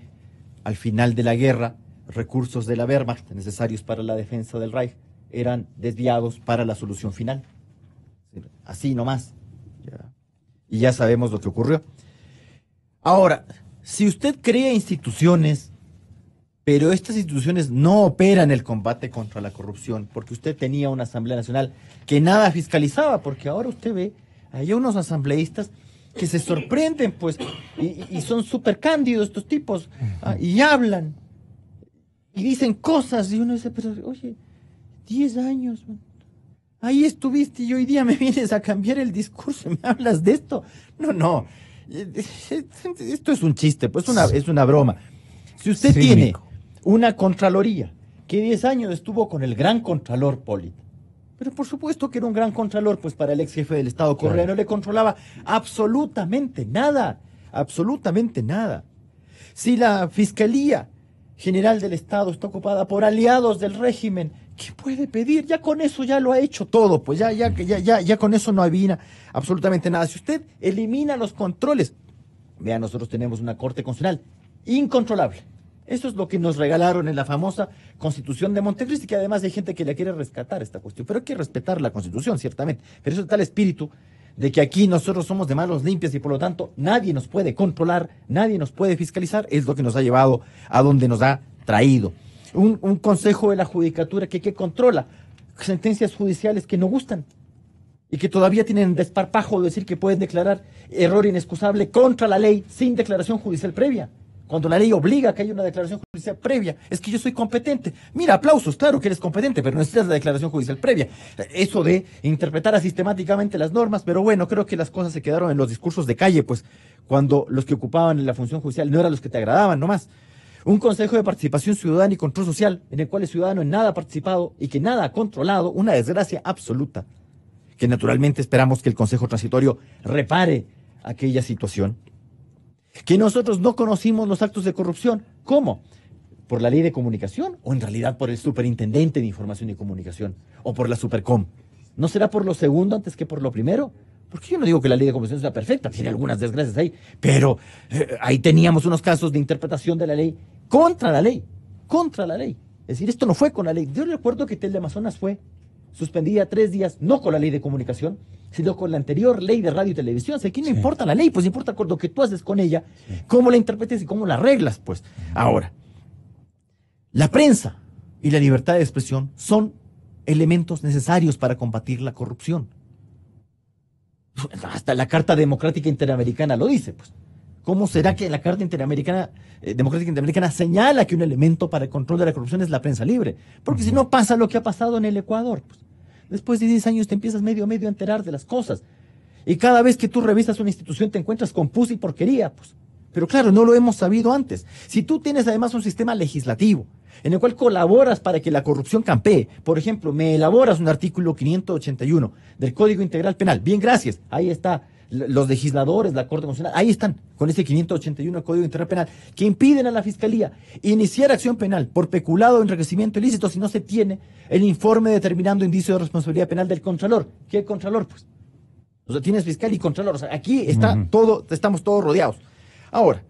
al final de la guerra, recursos de la Wehrmacht necesarios para la defensa del Reich eran desviados para la solución final. Así nomás. Y ya sabemos lo que ocurrió. Ahora, si usted crea instituciones, pero estas instituciones no operan el combate contra la corrupción, porque usted tenía una Asamblea Nacional que nada fiscalizaba, porque ahora usted ve, hay unos asambleístas que se sorprenden, pues, y son súper cándidos estos tipos, y hablan, y dicen cosas, y uno dice, pero, oye, 10 años, man. Ahí estuviste y hoy día me vienes a cambiar el discurso y me hablas de esto. No, esto es un chiste, pues es una broma. Si usted tiene una Contraloría que 10 años estuvo con el gran Contralor Polito, pero por supuesto que era un gran Contralor, pues para el ex jefe del Estado Correa no le controlaba absolutamente nada, absolutamente nada. Si la Fiscalía General del Estado está ocupada por aliados del régimen, ¿qué puede pedir? Ya con eso ya lo ha hecho todo, pues ya con eso no había absolutamente nada. Si usted elimina los controles, vea, nosotros tenemos una Corte Constitucional incontrolable. Eso es lo que nos regalaron en la famosa Constitución de Montecristi, que además hay gente que le quiere rescatar esta cuestión, pero hay que respetar la Constitución, ciertamente. Pero eso está el espíritu de que aquí nosotros somos de manos limpias y por lo tanto nadie nos puede controlar, nadie nos puede fiscalizar, es lo que nos ha llevado a donde nos ha traído. Un consejo de la judicatura que controla sentencias judiciales que no gustan y que todavía tienen desparpajo de decir que pueden declarar error inexcusable contra la ley sin declaración judicial previa. Cuando la ley obliga a que haya una declaración judicial previa, es que yo soy competente. Mira, aplausos, claro que eres competente, pero necesitas la declaración judicial previa. Eso de interpretar sistemáticamente las normas, pero bueno, creo que las cosas se quedaron en los discursos de calle, pues cuando los que ocupaban la función judicial no eran los que te agradaban nomás. Un consejo de participación ciudadana y control social, en el cual el ciudadano en nada ha participado y que nada ha controlado, una desgracia absoluta, que naturalmente esperamos que el consejo transitorio repare aquella situación. Que nosotros no conocimos los actos de corrupción. ¿Cómo? ¿Por la ley de comunicación? ¿O en realidad por el superintendente de información y comunicación? ¿O por la Supercom? ¿No será por lo segundo antes que por lo primero? Porque yo no digo que la ley de comunicación sea perfecta, tiene algunas desgracias ahí, pero ahí teníamos unos casos de interpretación de la ley contra la ley, contra la ley. Es decir, esto no fue con la ley. Yo recuerdo que Teleamazonas fue suspendida 3 días, no con la ley de comunicación, sino con la anterior ley de radio y televisión. O sea, aquí no importa la ley, pues importa lo que tú haces con ella, cómo la interpretes y cómo la arreglas, pues. Ahora, la prensa y la libertad de expresión son elementos necesarios para combatir la corrupción. Hasta la Carta Democrática Interamericana lo dice, pues. ¿Cómo será que la Carta Democrática Interamericana señala que un elemento para el control de la corrupción es la prensa libre? Porque si no pasa lo que ha pasado en el Ecuador, pues. Después de 10 años te empiezas medio a enterar de las cosas. Y cada vez que tú revisas una institución te encuentras con pus y porquería, pues. Pero claro, no lo hemos sabido antes. Si tú tienes además un sistema legislativo en el cual colaboras para que la corrupción campee, por ejemplo, me elaboras un artículo 581 del Código Integral Penal, bien, gracias, ahí está, los legisladores, la Corte Constitucional, ahí están, con ese 581 del Código Integral Penal, que impiden a la Fiscalía iniciar acción penal por peculado o enriquecimiento ilícito si no se tiene el informe determinando indicio de responsabilidad penal del Contralor. ¿Qué Contralor? Pues, o sea, tienes fiscal y Contralor, o sea, aquí está todo, estamos todos rodeados. Ahora,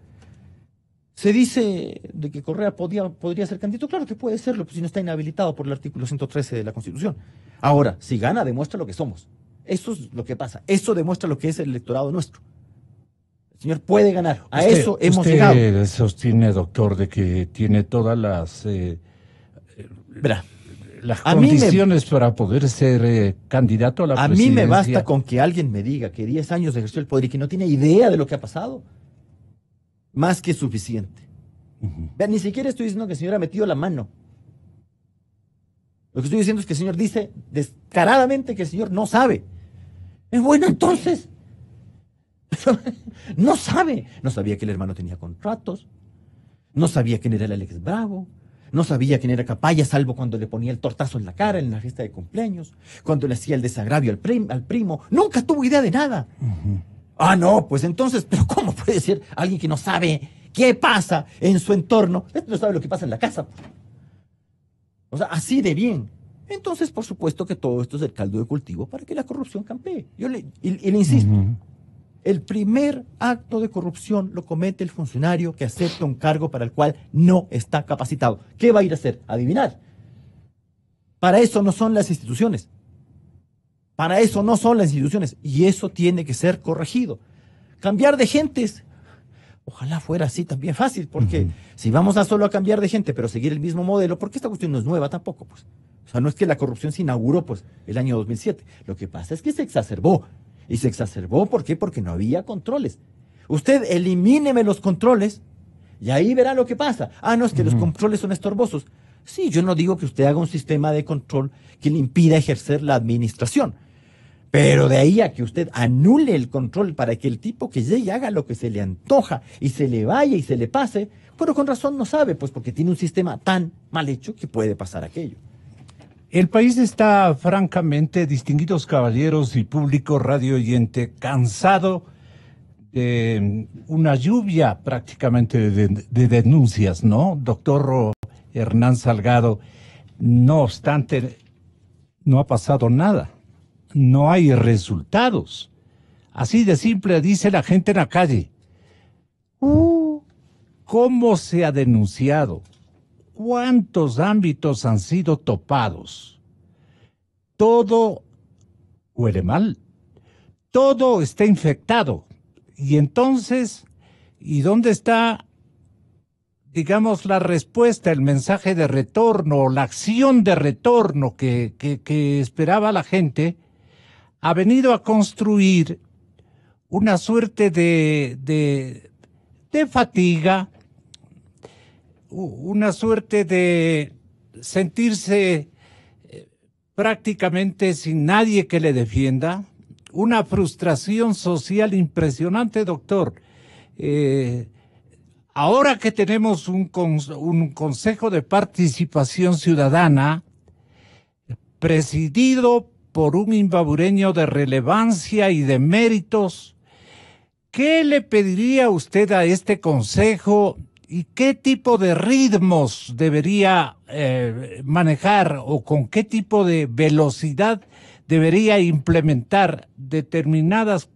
se dice de que Correa podría ser candidato. Claro que puede serlo, pues si no está inhabilitado por el artículo 113 de la Constitución. Ahora, si gana, demuestra lo que somos. Eso es lo que pasa. Eso demuestra lo que es el electorado nuestro. El señor puede ganar. A eso hemos llegado. Usted sostiene, doctor, de que tiene todas las condiciones para poder ser candidato a la presidencia. A mí me basta con que alguien me diga que 10 años ejerció el poder y que no tiene idea de lo que ha pasado. Más que suficiente. Vean, ni siquiera estoy diciendo que el señor ha metido la mano. Lo que estoy diciendo es que el señor dice descaradamente que el señor no sabe. Bueno, entonces, no sabe. No sabía que el hermano tenía contratos. no sabía quién era el Alex Bravo, no sabía quién era Capaya, salvo cuando le ponía el tortazo en la cara en la fiesta de cumpleaños, cuando le hacía el desagravio al primo. Nunca tuvo idea de nada. Ah, no, pues entonces, pero ¿cómo puede ser alguien que no sabe qué pasa en su entorno? Este no sabe lo que pasa en la casa. O sea, así de bien. Entonces, por supuesto que todo esto es el caldo de cultivo para que la corrupción campee. Yo le insisto, el primer acto de corrupción lo comete el funcionario que acepta un cargo para el cual no está capacitado. ¿Qué va a ir a hacer? Adivinar. Para eso no son las instituciones. Para eso no son las instituciones. Y eso tiene que ser corregido. Cambiar de gentes, ojalá fuera así también fácil, porque si vamos a solo a cambiar de gente, pero seguir el mismo modelo, porque esta cuestión no es nueva tampoco, pues. O sea, no es que la corrupción se inauguró, pues, el año 2007. Lo que pasa es que se exacerbó. Y se exacerbó, ¿por qué? Porque no había controles. Usted elimíneme los controles y ahí verá lo que pasa. Ah, no, es que los controles son estorbosos. Sí, yo no digo que usted haga un sistema de control que le impida ejercer la administración. Pero de ahí a que usted anule el control para que el tipo que llegue haga lo que se le antoja y se le vaya y se le pase, pero con razón no sabe, pues porque tiene un sistema tan mal hecho que puede pasar aquello. El país está francamente, distinguidos caballeros y público radio oyente, cansado de una lluvia prácticamente de denuncias, ¿no? Doctor Hernán Salgado, no obstante, no ha pasado nada, no hay resultados. Así de simple dice la gente en la calle. ¿Cómo se ha denunciado? ¿Cuántos ámbitos han sido topados? Todo huele mal, todo está infectado. Y entonces, ¿y dónde está, digamos, la respuesta, el mensaje de retorno, la acción de retorno que esperaba la gente? Ha venido a construir una suerte de fatiga, una suerte de sentirse prácticamente sin nadie que le defienda, una frustración social impresionante, doctor. Ahora que tenemos un Consejo de Participación Ciudadana presidido por un imbabureño de relevancia y de méritos, ¿qué le pediría usted a este consejo? ¿Y qué tipo de ritmos debería manejar o con qué tipo de velocidad debería implementar determinadas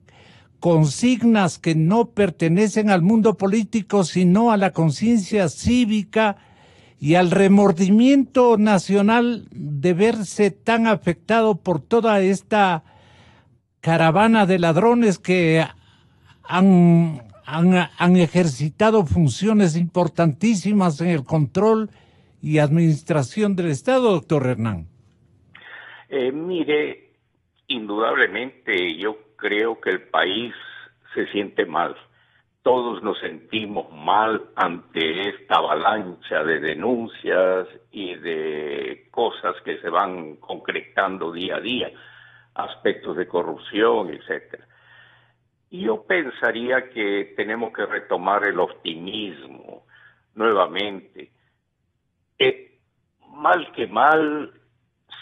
consignas que no pertenecen al mundo político, sino a la conciencia cívica y al remordimiento nacional de verse tan afectado por toda esta caravana de ladrones que han ejercitado funciones importantísimas en el control y administración del Estado, doctor Hernán? Mire, indudablemente yo creo que el país se siente mal. Todos nos sentimos mal ante esta avalancha de denuncias y de cosas que se van concretando día a día, aspectos de corrupción, etcétera. Yo pensaría que tenemos que retomar el optimismo nuevamente. Mal que mal,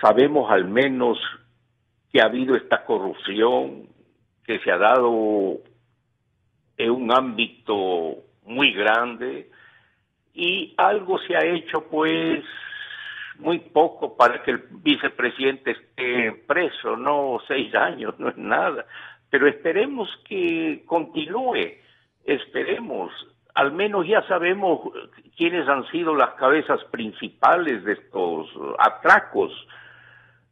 sabemos al menos que ha habido esta corrupción que se ha dado en un ámbito muy grande y algo se ha hecho, pues, muy poco para que el vicepresidente esté preso, no 6 años, no es nada. Pero esperemos que continúe, esperemos. Al menos ya sabemos quiénes han sido las cabezas principales de estos atracos.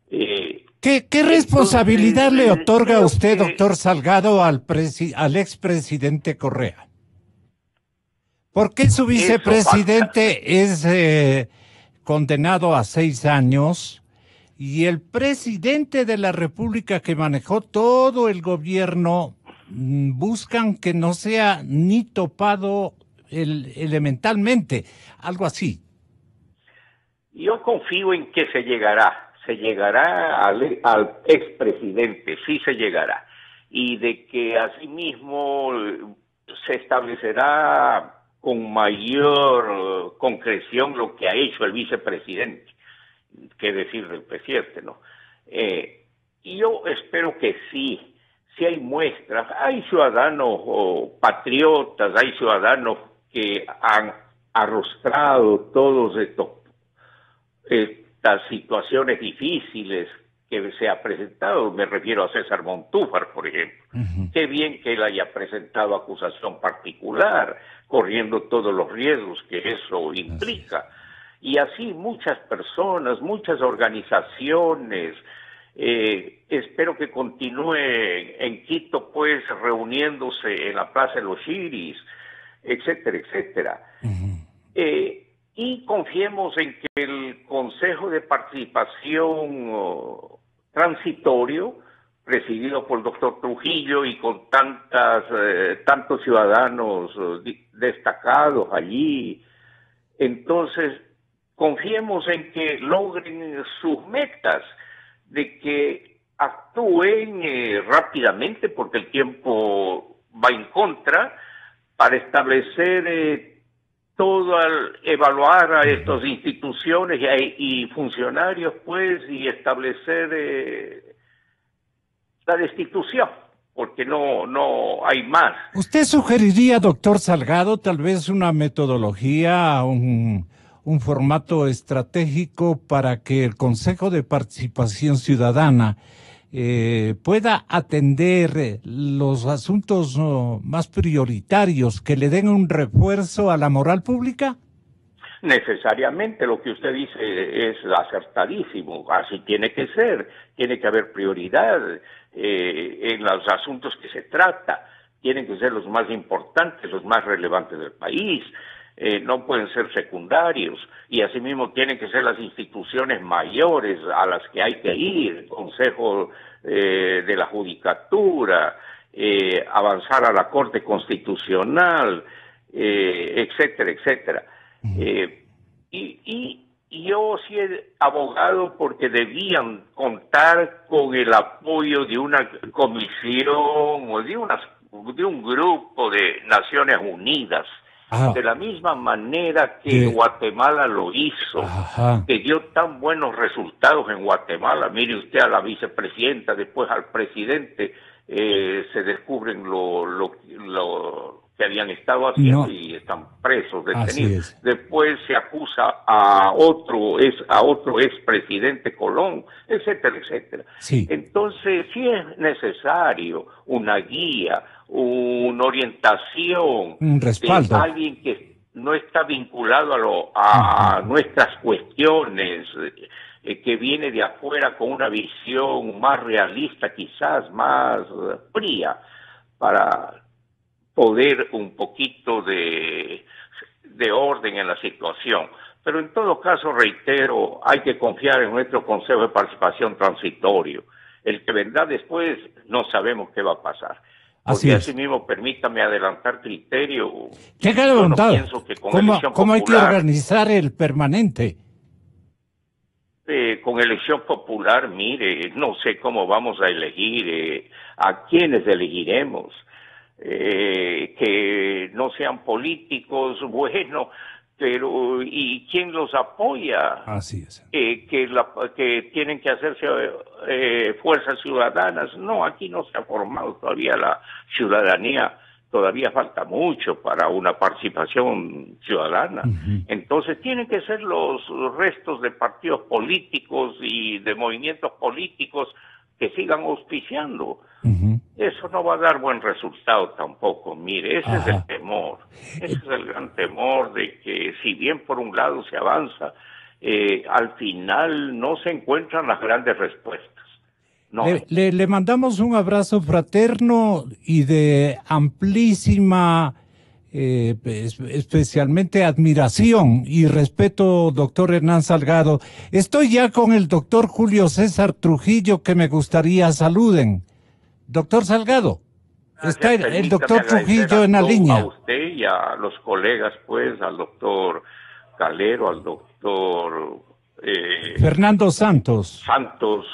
¿Qué responsabilidad le otorga usted, doctor Salgado, al expresidente Correa? ¿Por qué su vicepresidente es condenado a 6 años? Y el presidente de la República que manejó todo el gobierno buscan que no sea ni topado elementalmente, algo así. Yo confío en que se llegará al expresidente, sí se llegará, y de que asimismo se establecerá con mayor concreción lo que ha hecho el vicepresidente, qué decir del presidente, ¿no? Y yo espero que sí hay muestras, hay ciudadanos patriotas, hay ciudadanos que han arrostrado todos estas situaciones difíciles que se ha presentado. Me refiero a César Montúfar, por ejemplo. Qué bien que él haya presentado acusación particular, corriendo todos los riesgos que eso implica. Y así muchas personas, muchas organizaciones. Espero que continúe en Quito, pues, reuniéndose en la Plaza de los Chiris, etcétera, etcétera. Y confiemos en que el Consejo de Participación Transitorio, presidido por el doctor Trujillo y con tantos ciudadanos destacados allí, entonces confiemos en que logren sus metas, de que actúen rápidamente, porque el tiempo va en contra, para establecer evaluar a estas instituciones y funcionarios, pues, y establecer la destitución, porque no hay más. ¿Usted sugeriría, doctor Salgado, tal vez una metodología, un formato estratégico para que el Consejo de Participación Ciudadana pueda atender los asuntos más prioritarios, que le den un refuerzo a la moral pública? Necesariamente lo que usted dice es acertadísimo, así tiene que ser, tiene que haber prioridad en los asuntos que se trata, tienen que ser los más importantes, los más relevantes del país. No pueden ser secundarios, y asimismo tienen que ser las instituciones mayores a las que hay que ir, el Consejo de la Judicatura, avanzar a la Corte Constitucional, etcétera, etcétera. Y yo sí he abogado porque debían contar con el apoyo de una comisión o de un grupo de Naciones Unidas, de la misma manera que Guatemala lo hizo, que dio tan buenos resultados en Guatemala. Mire usted, a la vicepresidenta, después al presidente, se descubren lo que habían estado haciendo y están presos, detenidos. Después se acusa a otro expresidente Colón, etcétera, etcétera. Entonces sí es necesario una guía, una orientación, un respaldo, de alguien que no está vinculado a nuestras cuestiones, que viene de afuera con una visión más realista, quizás más fría, para poder un poquito de orden en la situación. Pero en todo caso, reitero, hay que confiar en nuestro Consejo de Participación Transitorio. El que vendrá después, no sabemos qué va a pasar. Porque así mismo, permítame adelantar criterio. ¿Qué ha preguntado? ¿Cómo hay que organizar el permanente? Con elección popular, mire, no sé cómo vamos a elegir, a quiénes elegiremos, que no sean políticos, bueno, pero ¿y quién los apoya? Así es. Que tienen que hacerse fuerzas ciudadanas. No, aquí no se ha formado todavía la ciudadanía, todavía falta mucho para una participación ciudadana. Entonces tienen que ser los restos de partidos políticos y de movimientos políticos que sigan auspiciando. Eso no va a dar buen resultado tampoco. Mire, ese es el temor. Ese es el gran temor, de que si bien por un lado se avanza, al final no se encuentran las grandes respuestas. No. Le mandamos un abrazo fraterno y de amplísima, especialmente admiración y respeto, doctor Hernán Salgado. Estoy ya con el doctor Julio César Trujillo, que me gustaría saluden. Doctor Salgado, está el doctor Trujillo en la línea. A usted y a los colegas, pues, al doctor Calero, al doctor Fernando Santos,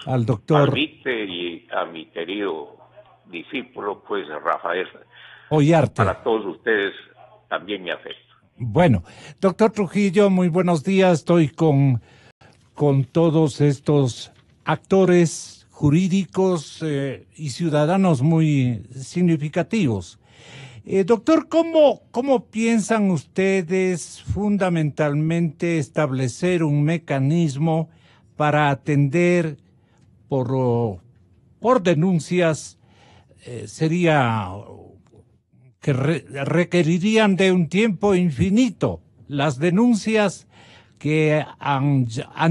al doctor Albite y a mi querido discípulo, pues, Rafael Ollarte. Para todos ustedes también mi afecto. Bueno, doctor Trujillo, muy buenos días. Estoy con todos estos actores jurídicos y ciudadanos muy significativos. Doctor, ¿cómo piensan ustedes fundamentalmente establecer un mecanismo para atender por denuncias? Sería que requerirían de un tiempo infinito las denuncias que han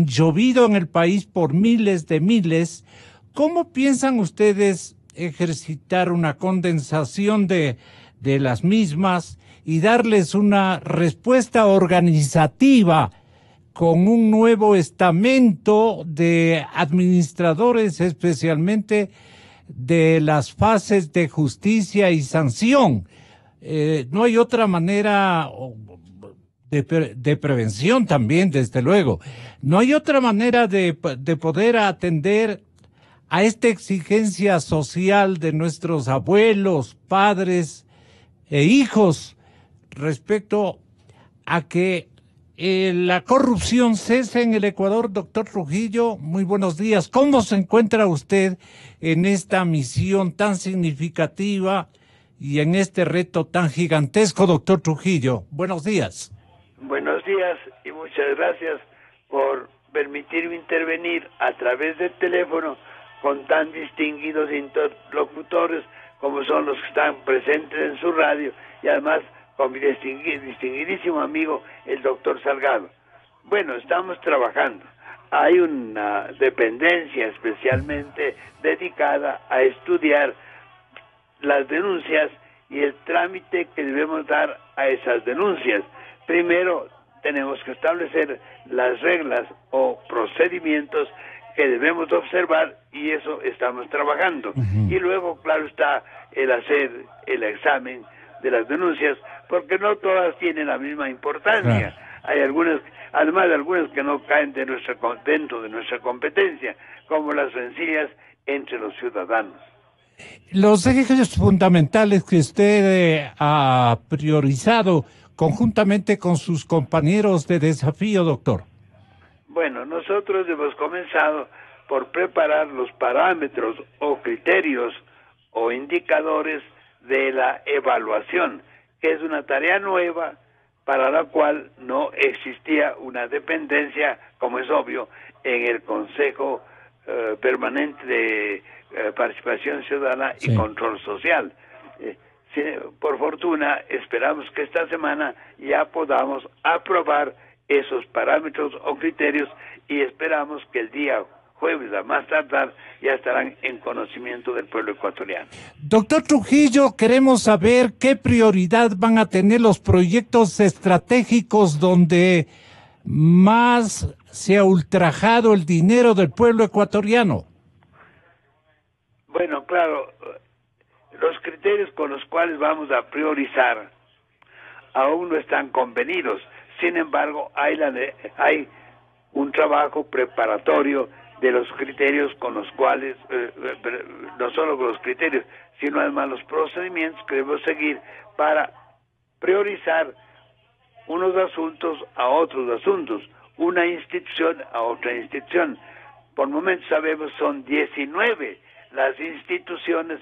llovido en el país por miles de miles. ¿Cómo piensan ustedes ejercitar una condensación de las mismas y darles una respuesta organizativa con un nuevo estamento de administradores, especialmente de las fases de justicia y sanción? No hay otra manera de prevención también, desde luego. No hay otra manera de poder atender a esta exigencia social de nuestros abuelos, padres e hijos respecto a que la corrupción cese en el Ecuador. Doctor Trujillo, muy buenos días. ¿Cómo se encuentra usted en esta misión tan significativa y en este reto tan gigantesco, doctor Trujillo? Buenos días. Buenos días y muchas gracias por permitirme intervenir a través del teléfono con tan distinguidos interlocutores como son los que están presentes en su radio, y además con mi distinguidísimo amigo, el doctor Salgado. Bueno, estamos trabajando. Hay una dependencia especialmente dedicada a estudiar las denuncias y el trámite que debemos dar a esas denuncias. Primero, tenemos que establecer las reglas o procedimientos que debemos observar, y eso estamos trabajando. Y luego, claro está, el hacer el examen de las denuncias, porque no todas tienen la misma importancia. Hay algunas, además de algunas que no caen dentro de nuestra competencia, como las sencillas entre los ciudadanos. Los ejes fundamentales que usted ha priorizado conjuntamente con sus compañeros de desafío, doctor. Bueno, nosotros hemos comenzado por preparar los parámetros o criterios o indicadores de la evaluación, que es una tarea nueva para la cual no existía una dependencia, como es obvio, en el Consejo Permanente de Participación Ciudadana y Control Social. Por fortuna, esperamos que esta semana ya podamos aprobar esos parámetros o criterios, y esperamos que el día jueves, a más tardar, ya estarán en conocimiento del pueblo ecuatoriano. Doctor Trujillo, queremos saber qué prioridad van a tener los proyectos estratégicos donde más se ha ultrajado el dinero del pueblo ecuatoriano. Bueno, claro, los criterios con los cuales vamos a priorizar aún no están convenidos. Sin embargo, hay un trabajo preparatorio de los criterios con los cuales, no solo con los criterios, sino además los procedimientos que debemos seguir para priorizar unos asuntos a otros asuntos, una institución a otra institución. Por momentos sabemos son 19 las instituciones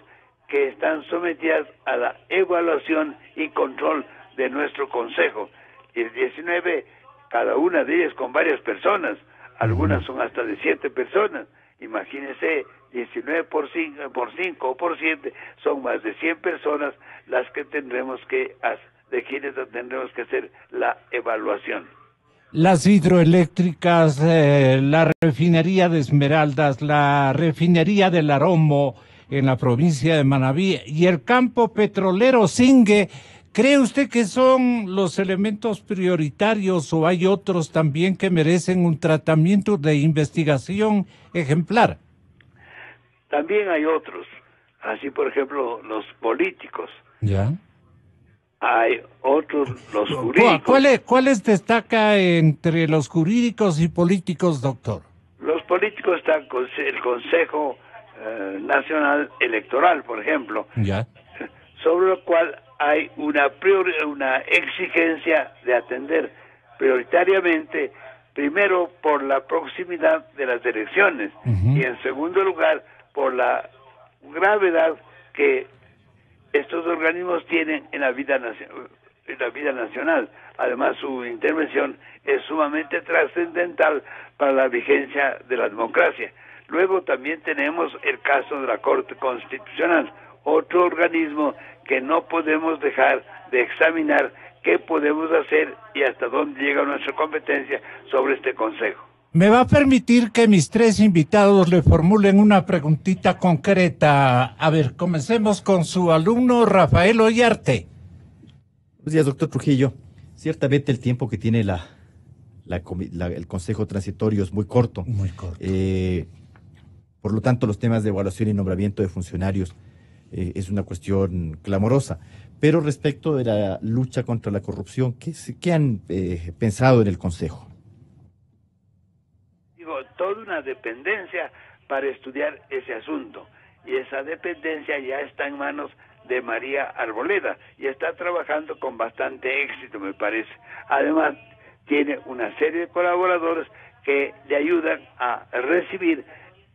que están sometidas a la evaluación y control de nuestro Consejo. Y 19, cada una de ellas con varias personas, algunas son hasta de 7 personas. Imagínense, 19 por 5 o por 7, son más de 100 personas las que tendremos que de quienes tendremos que hacer la evaluación. Las hidroeléctricas, la refinería de Esmeraldas, la refinería del Aromo en la provincia de Manabí y el campo petrolero Singue, ¿cree usted que son los elementos prioritarios o hay otros también que merecen un tratamiento de investigación ejemplar? También hay otros, así por ejemplo los políticos. ¿Ya? Hay otros, los jurídicos. ¿Cuáles destaca entre los jurídicos y políticos, doctor? Los políticos están con el Consejo Nacional Electoral, por ejemplo, ¿Ya? sobre lo cual hay una exigencia de atender prioritariamente, primero por la proximidad de las elecciones y en segundo lugar por la gravedad que estos organismos tienen en la vida nacional. Además, su intervención es sumamente trascendental para la vigencia de la democracia. Luego también tenemos el caso de la Corte Constitucional, otro organismo que no podemos dejar de examinar qué podemos hacer y hasta dónde llega nuestra competencia sobre este Consejo. ¿Me va a permitir que mis tres invitados le formulen una preguntita concreta? A ver, comencemos con su alumno Rafael Ollarte. Buenos días, doctor Trujillo. Ciertamente el tiempo que tiene el Consejo Transitorio es muy corto. Muy corto. Por lo tanto, los temas de evaluación y nombramiento de funcionarios es una cuestión clamorosa. Pero respecto de la lucha contra la corrupción, ¿qué han pensado en el Consejo? Toda una dependencia para estudiar ese asunto, y esa dependencia ya está en manos de María Arboleda y está trabajando con bastante éxito, me parece. Además, tiene una serie de colaboradores que le ayudan a recibir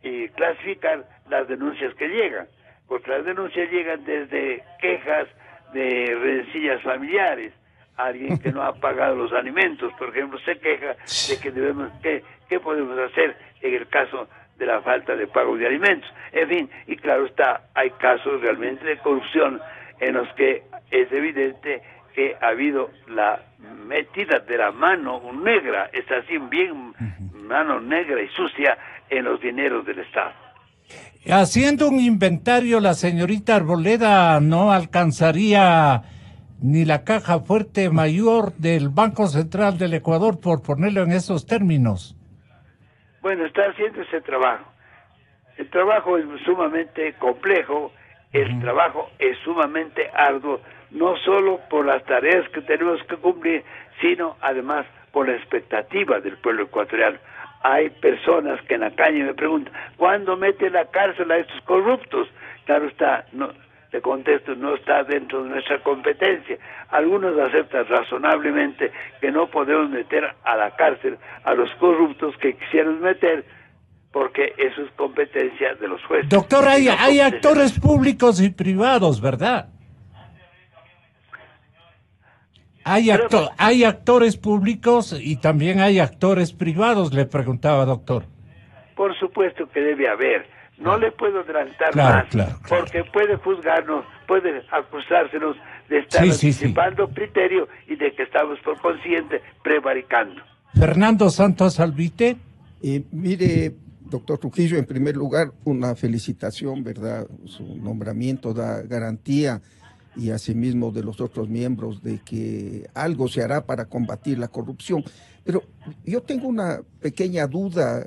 y clasificar las denuncias que llegan, porque las denuncias llegan desde quejas de rencillas familiares, alguien que no ha pagado los alimentos, por ejemplo, se queja de que ¿qué podemos hacer en el caso de la falta de pago de alimentos? En fin, y claro está, hay casos realmente de corrupción en los que es evidente que ha habido la metida de la mano negra, es así bien mano negra y sucia en los dineros del Estado. Haciendo un inventario, la señorita Arboleda no alcanzaría ni la caja fuerte mayor del Banco Central del Ecuador, por ponerlo en esos términos. Bueno, está haciendo ese trabajo. El trabajo es sumamente complejo, el trabajo es sumamente arduo, no solo por las tareas que tenemos que cumplir, sino además por la expectativa del pueblo ecuatoriano. Hay personas que en la calle me preguntan, ¿cuándo mete la cárcel a estos corruptos? Claro está, no, le contesto, no está dentro de nuestra competencia. Algunos aceptan razonablemente que no podemos meter a la cárcel a los corruptos que quisieran meter, porque eso es competencia de los jueces. Doctor, hay actores públicos y privados, ¿verdad? Hay actores públicos y también hay actores privados, le preguntaba, doctor. Por supuesto que debe haber. No le puedo adelantar más, porque puede juzgarnos, puede acusársenos de estar anticipando criterio y de que estamos por consiguiente prevaricando. Fernando Santos Albite. Mire, doctor Trujillo, en primer lugar, una felicitación, ¿verdad? Su nombramiento da garantía, y asimismo de los otros miembros, de que algo se hará para combatir la corrupción. Pero yo tengo una pequeña duda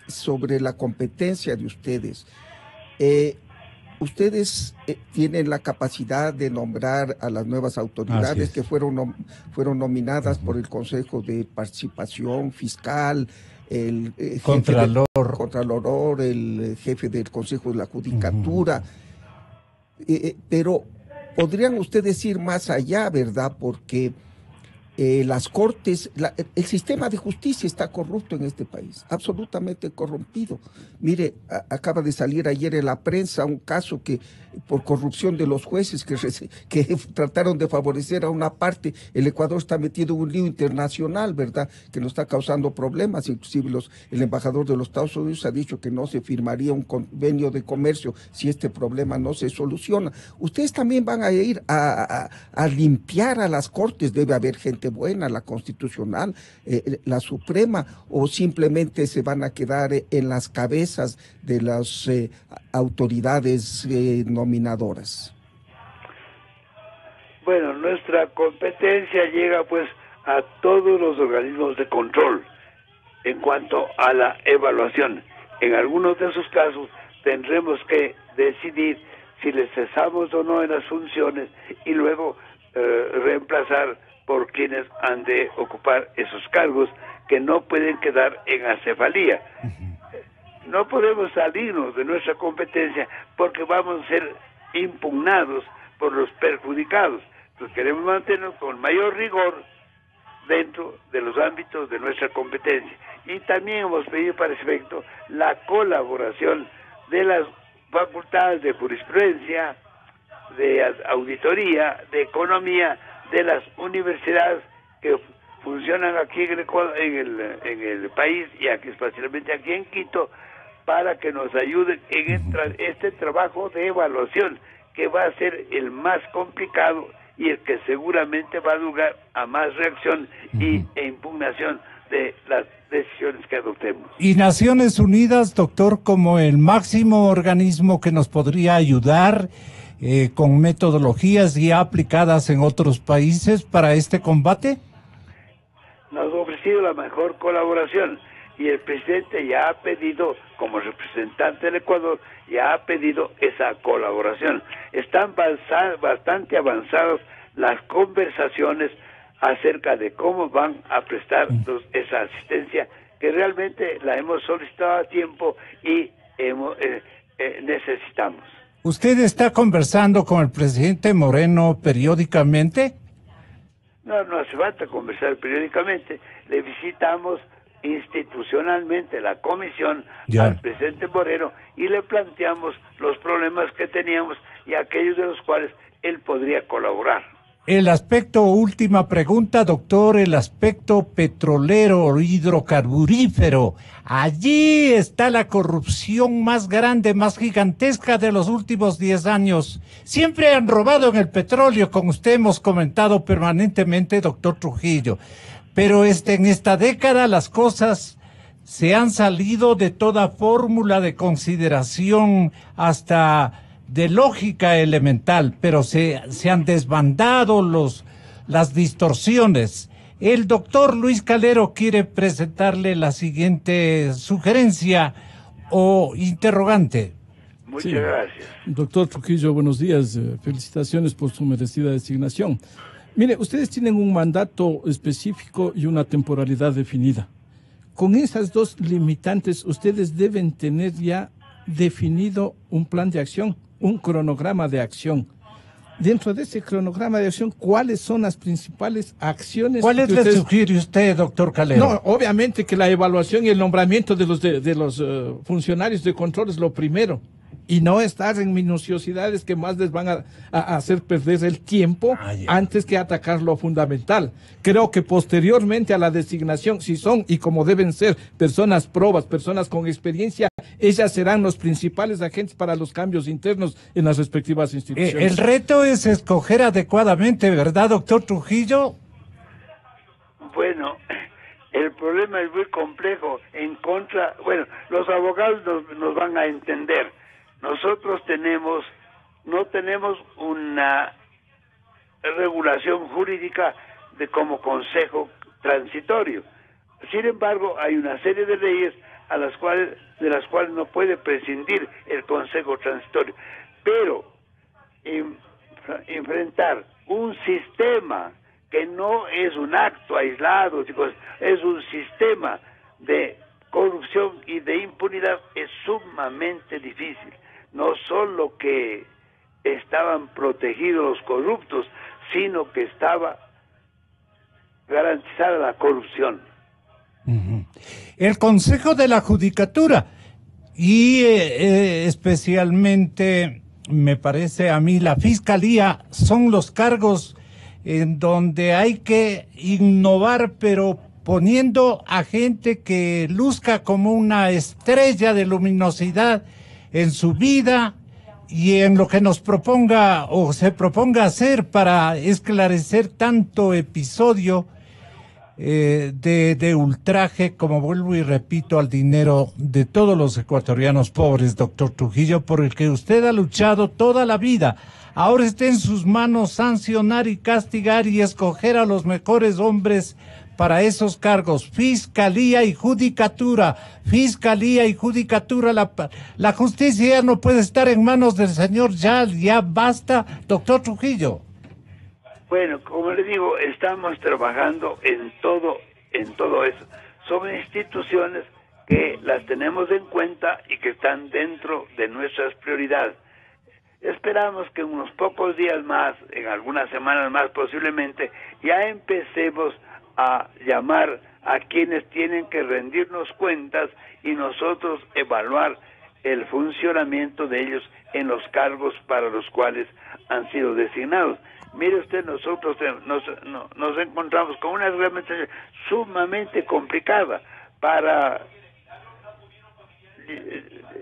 sobre la competencia de ustedes. Ustedes tienen la capacidad de nombrar a las nuevas autoridades que fueron nominadas por el Consejo de Participación Fiscal, el Contralor, el jefe del Consejo de la Judicatura, pero podrían ustedes ir más allá, ¿verdad? Porque las cortes, el sistema de justicia está corrupto en este país, absolutamente corrompido. Mire, acaba de salir ayer en la prensa un caso que por corrupción de los jueces que trataron de favorecer a una parte, el Ecuador está metido en un lío internacional, ¿verdad?, que nos está causando problemas. Inclusive el embajador de los Estados Unidos ha dicho que no se firmaría un convenio de comercio si este problema no se soluciona. Ustedes también van a ir a limpiar a las cortes. Debe haber gente buena, la Constitucional, la Suprema, o simplemente se van a quedar en las cabezas de las autoridades nominadoras. Bueno, nuestra competencia llega pues a todos los organismos de control en cuanto a la evaluación. En algunos de esos casos tendremos que decidir si les cesamos o no en las funciones y luego reemplazar por quienes han de ocupar esos cargos que no pueden quedar en acefalía. No podemos salirnos de nuestra competencia porque vamos a ser impugnados por los perjudicados. Entonces queremos mantenernos con mayor rigor dentro de los ámbitos de nuestra competencia. Y también hemos pedido para ese efecto la colaboración de las facultades de jurisprudencia, de auditoría, de economía, de las universidades que funcionan aquí en el país y aquí, especialmente aquí en Quito, para que nos ayuden en este trabajo de evaluación, que va a ser el más complicado y el que seguramente va a dar lugar a más reacción e impugnación de las decisiones que adoptemos. Y Naciones Unidas, doctor, como el máximo organismo que nos podría ayudar con metodologías ya aplicadas en otros países para este combate. Nos ha ofrecido la mejor colaboración y el presidente ya ha pedido, como representante del Ecuador, ya ha pedido esa colaboración. Están bastante avanzadas las conversaciones acerca de cómo van a prestar esa asistencia, que realmente la hemos solicitado a tiempo y necesitamos. ¿Usted está conversando con el presidente Moreno periódicamente? No hace falta conversar periódicamente. Le visitamos institucionalmente la comisión al presidente Moreno y le planteamos los problemas que teníamos y aquellos de los cuales él podría colaborar. El aspecto, última pregunta, doctor, el aspecto petrolero, hidrocarburífero. Allí está la corrupción más grande, más gigantesca de los últimos 10 años. Siempre han robado en el petróleo, como usted hemos comentado permanentemente, doctor Trujillo. Pero en esta década las cosas se han salido de toda fórmula de consideración hasta de lógica elemental, pero se han desbandado las distorsiones. El doctor Luis Calero quiere presentarle la siguiente sugerencia o interrogante. Muchas gracias. Doctor Trujillo, buenos días. Felicitaciones por su merecida designación. Mire, ustedes tienen un mandato específico y una temporalidad definida. Con esas dos limitantes, ustedes deben tener ya definido un plan de acción, un cronograma de acción. Dentro de ese cronograma de acción, ¿cuáles son las principales acciones? ¿Cuáles le sugiere usted, doctor Calero? No, obviamente que la evaluación y el nombramiento de los funcionarios de control es lo primero. Y no estar en minuciosidades que más les van a hacer perder el tiempo antes que atacar lo fundamental. Creo que posteriormente a la designación, si son y como deben ser personas probas, personas con experiencia, ellas serán los principales agentes para los cambios internos en las respectivas instituciones. El reto es escoger adecuadamente, ¿verdad, doctor Trujillo? Bueno, el problema es muy complejo. Los abogados nos van a entender. Nosotros no tenemos una regulación jurídica como consejo transitorio. Sin embargo, hay una serie de leyes de las cuales no puede prescindir el consejo transitorio. Pero enfrentar un sistema que no es un acto aislado, es un sistema de corrupción y de impunidad, es sumamente difícil. No solo que estaban protegidos los corruptos, sino que estaba garantizada la corrupción. El Consejo de la Judicatura y especialmente, me parece a mí, la Fiscalía son los cargos en donde hay que innovar, pero poniendo a gente que luzca como una estrella de luminosidad en su vida y en lo que nos proponga o se proponga hacer para esclarecer tanto episodio de ultraje, como vuelvo y repito, al dinero de todos los ecuatorianos pobres, doctor Trujillo, por el que usted ha luchado toda la vida. Ahora está en sus manos sancionar y castigar y escoger a los mejores hombres para esos cargos. Fiscalía y Judicatura. La justicia ya no puede estar en manos del señor ya basta, doctor Trujillo. Bueno, como le digo, estamos trabajando en todo eso. Son instituciones que las tenemos en cuenta y que están dentro de nuestras prioridades. Esperamos que en unos pocos días más, en algunas semanas más posiblemente, ya empecemos a llamar a quienes tienen que rendirnos cuentas y nosotros evaluar el funcionamiento de ellos en los cargos para los cuales han sido designados. Mire usted, nosotros nos encontramos con una reglamentación sumamente complicada para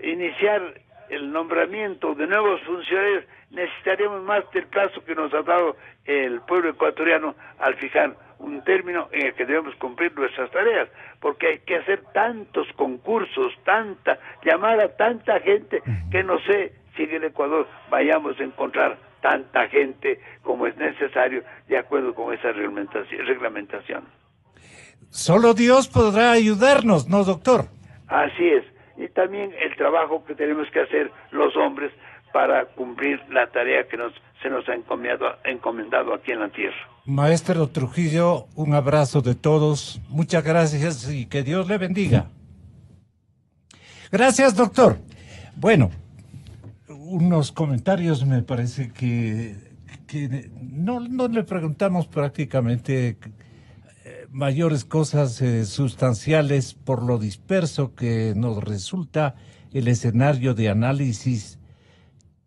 iniciar el nombramiento de nuevos funcionarios. Necesitaríamos más del plazo que nos ha dado el pueblo ecuatoriano al fijar un término en el que debemos cumplir nuestras tareas, porque hay que hacer tantos concursos, llamar a tanta gente, que no sé si en el Ecuador vayamos a encontrar tanta gente como es necesario de acuerdo con esa reglamentación. Solo Dios podrá ayudarnos, ¿no, doctor? Así es. Y también el trabajo que tenemos que hacer los hombres para cumplir la tarea que se nos ha encomendado aquí en la tierra. Maestro Trujillo, un abrazo de todos. Muchas gracias y que Dios le bendiga. Gracias, doctor. Bueno, unos comentarios me parece que no le preguntamos prácticamente mayores cosas sustanciales por lo disperso que nos resulta el escenario de análisis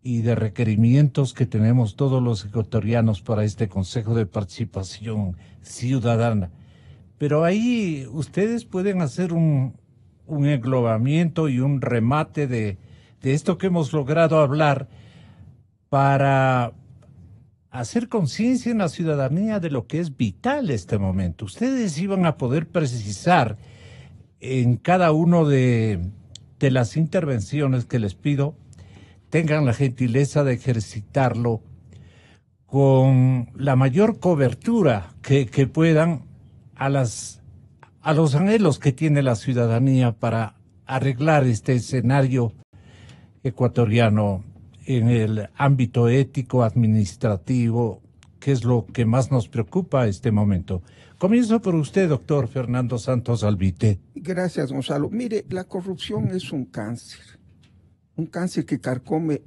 y de requerimientos que tenemos todos los ecuatorianos para este Consejo de Participación Ciudadana. Pero ahí ustedes pueden hacer un englobamiento y un remate de esto que hemos logrado hablar para hacer conciencia en la ciudadanía de lo que es vital este momento. Ustedes iban a poder precisar en cada uno de las intervenciones que les pido, tengan la gentileza de ejercitarlo con la mayor cobertura que puedan a los anhelos que tiene la ciudadanía para arreglar este escenario ecuatoriano en el ámbito ético, administrativo, que es lo que más nos preocupa este momento. Comienzo por usted, doctor Fernando Santos Albite. Gracias, Gonzalo. Mire, la corrupción es un cáncer que carcome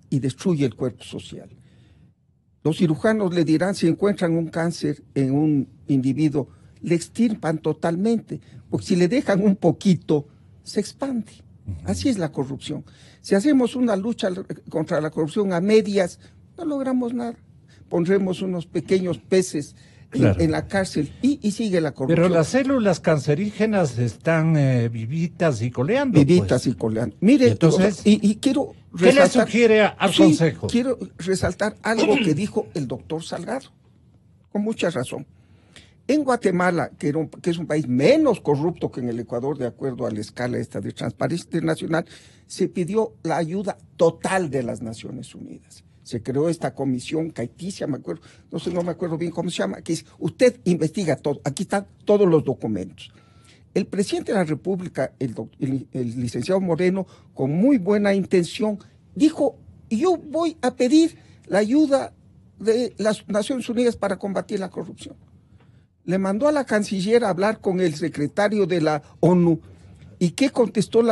y destruye el cuerpo social. Los cirujanos le dirán, si encuentran un cáncer en un individuo, le extirpan totalmente, porque si le dejan un poquito, se expande. Así es la corrupción. Si hacemos una lucha contra la corrupción a medias, no logramos nada. Pondremos unos pequeños peces en la cárcel y sigue la corrupción. Pero las células cancerígenas están vivitas y coleando. Vivitas y coleando. Mire, entonces, y quiero resaltar, ¿qué le sugiere al Consejo? Quiero resaltar algo que dijo el doctor Salgado, con mucha razón. En Guatemala, que es un país menos corrupto que en el Ecuador, de acuerdo a la escala esta de Transparencia Internacional, se pidió la ayuda total de las Naciones Unidas. Se creó esta comisión caiticia, no me acuerdo bien cómo se llama, que dice, usted investiga todo, aquí están todos los documentos. El presidente de la República, el licenciado Moreno, con muy buena intención, dijo, yo voy a pedir la ayuda de las Naciones Unidas para combatir la corrupción. Le mandó a la canciller a hablar con el secretario de la ONU. ¿Y qué contestó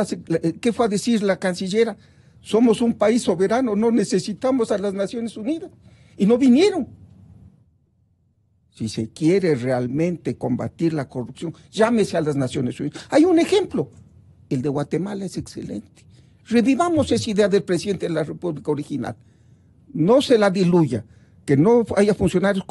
qué fue a decir la canciller? Somos un país soberano, no necesitamos a las Naciones Unidas. Y no vinieron. Si se quiere realmente combatir la corrupción, llámese a las Naciones Unidas. Hay un ejemplo. El de Guatemala es excelente. Revivamos esa idea del presidente de la República original. No se la diluya. Que no haya funcionarios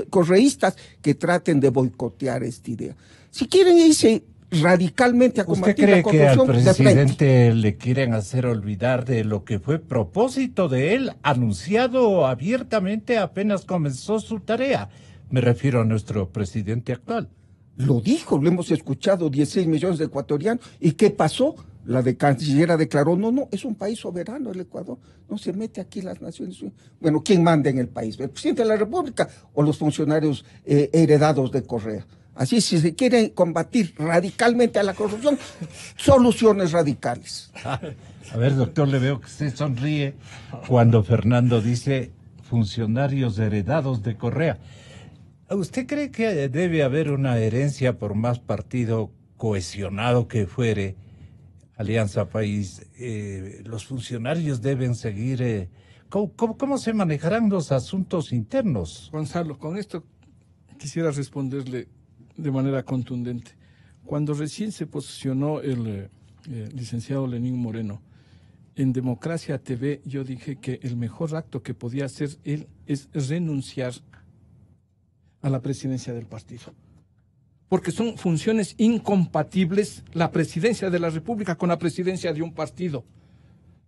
correístas que traten de boicotear esta idea. Si quieren irse radicalmente a combatir la corrupción, ¿usted cree que al presidente le quieren hacer olvidar de lo que fue propósito de él, anunciado abiertamente apenas comenzó su tarea? Me refiero a nuestro presidente actual. Lo dijo, lo hemos escuchado 16 millones de ecuatorianos. ¿Y qué pasó? La de canciller declaró, no, es un país soberano el Ecuador, no se mete aquí las Naciones Unidas. Bueno, ¿quién manda en el país? ¿El presidente de la República o los funcionarios heredados de Correa? Así, si se quiere combatir radicalmente a la corrupción, soluciones radicales. A ver, doctor, le veo que usted sonríe cuando Fernando dice funcionarios heredados de Correa. ¿Usted cree que debe haber una herencia por más partido cohesionado que fuere Alianza País? ¿Los funcionarios deben seguir ¿Cómo se manejarán los asuntos internos? Gonzalo, con esto quisiera responderle de manera contundente. Cuando recién se posicionó el licenciado Lenín Moreno en Democracia TV, yo dije que el mejor acto que podía hacer él es renunciar a la presidencia del partido. Porque son funciones incompatibles la presidencia de la República con la presidencia de un partido.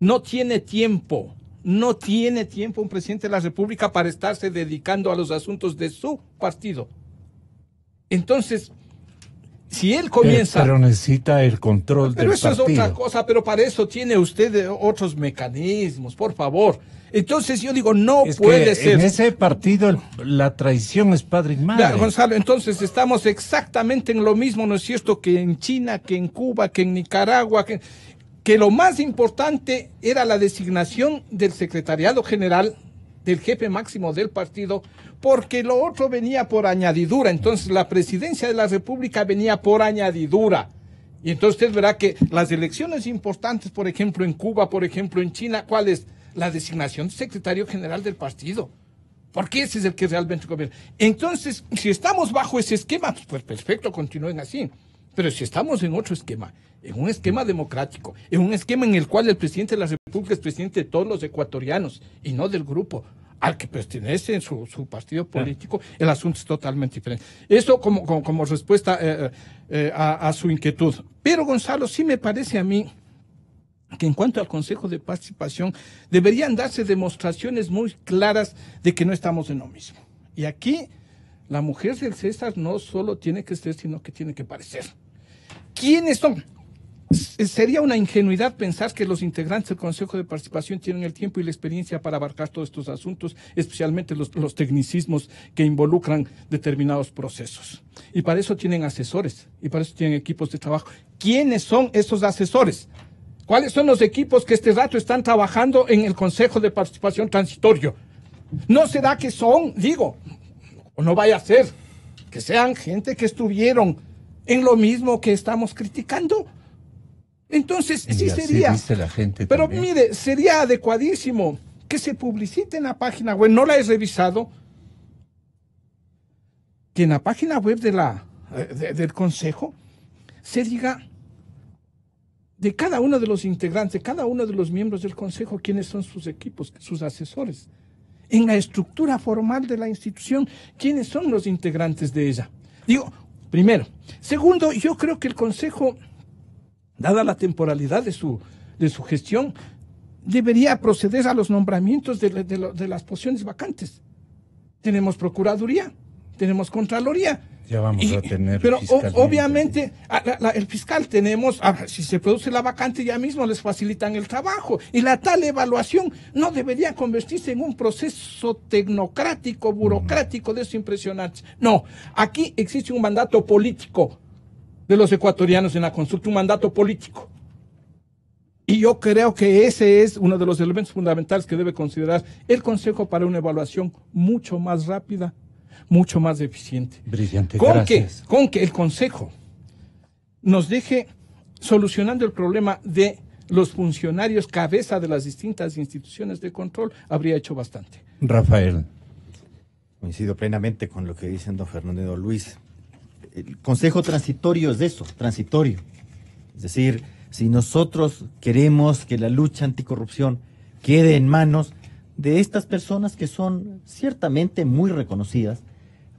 No tiene tiempo un presidente de la República para estarse dedicando a los asuntos de su partido. Entonces, si él comienza... Pero necesita el control del partido. Pero eso es otra cosa, pero para eso tiene usted otros mecanismos, por favor. Entonces yo digo, no puede ser. En ese partido la traición es padre y madre. Ya, Gonzalo, entonces estamos exactamente en lo mismo, ¿no es cierto?, que en China, que en Cuba, que en Nicaragua, que lo más importante era la designación del secretariado general, del jefe máximo del partido, porque lo otro venía por añadidura. Entonces la presidencia de la República venía por añadidura. Y entonces usted verá que las elecciones importantes, por ejemplo en Cuba, por ejemplo en China, ¿cuál es? La designación del secretario general del partido. Porque ese es el que realmente gobierna. Entonces, si estamos bajo ese esquema, pues perfecto, continúen así. Pero si estamos en otro esquema, en un esquema democrático, en un esquema en el cual el presidente de la República es presidente de todos los ecuatorianos y no del grupo al que pertenece su partido político, el asunto es totalmente diferente. Eso como respuesta a su inquietud. Pero, Gonzalo, sí me parece a mí que en cuanto al Consejo de Participación deberían darse demostraciones muy claras de que no estamos en lo mismo. Y aquí la mujer del César no solo tiene que ser, sino que tiene que parecer. ¿Quiénes son? Sería una ingenuidad pensar que los integrantes del Consejo de Participación tienen el tiempo y la experiencia para abarcar todos estos asuntos, especialmente los tecnicismos que involucran determinados procesos. Y para eso tienen asesores, y para eso tienen equipos de trabajo. ¿Quiénes son esos asesores? ¿Cuáles son los equipos que este rato están trabajando en el Consejo de Participación Transitorio? ¿No será que son, o no vaya a ser, que sean gente que estuvieron en lo mismo que estamos criticando? Entonces, sí sería. Dice la gente pero también. mire, sería adecuadísimo que se publicite en la página web, no la he revisado, que en la página web del Consejo se diga de cada uno de los integrantes, cada uno de los miembros del Consejo, quiénes son sus equipos, sus asesores. En la estructura formal de la institución, quiénes son los integrantes de ella. Primero. Segundo, yo creo que el Consejo, dada la temporalidad de su gestión, debería proceder a los nombramientos de las posiciones vacantes. Tenemos Procuraduría, tenemos Contraloría. Ya vamos a tener. Pero obviamente, el fiscal tenemos, si se produce la vacante, ya mismo les facilitan el trabajo. Y la tal evaluación no debería convertirse en un proceso tecnocrático, burocrático, de eso impresionante. No, aquí existe un mandato político de los ecuatorianos en la consulta, un mandato político. Y yo creo que ese es uno de los elementos fundamentales que debe considerar el Consejo para una evaluación mucho más rápida, mucho más eficiente. Brillante, gracias. Con que el Consejo nos deje solucionando el problema de los funcionarios cabeza de las distintas instituciones de control, habría hecho bastante. Rafael. Coincido plenamente con lo que dicen don Fernando y don Luis. El Consejo Transitorio es eso, transitorio. Es decir, si nosotros queremos que la lucha anticorrupción quede en manos de estas personas que son ciertamente muy reconocidas,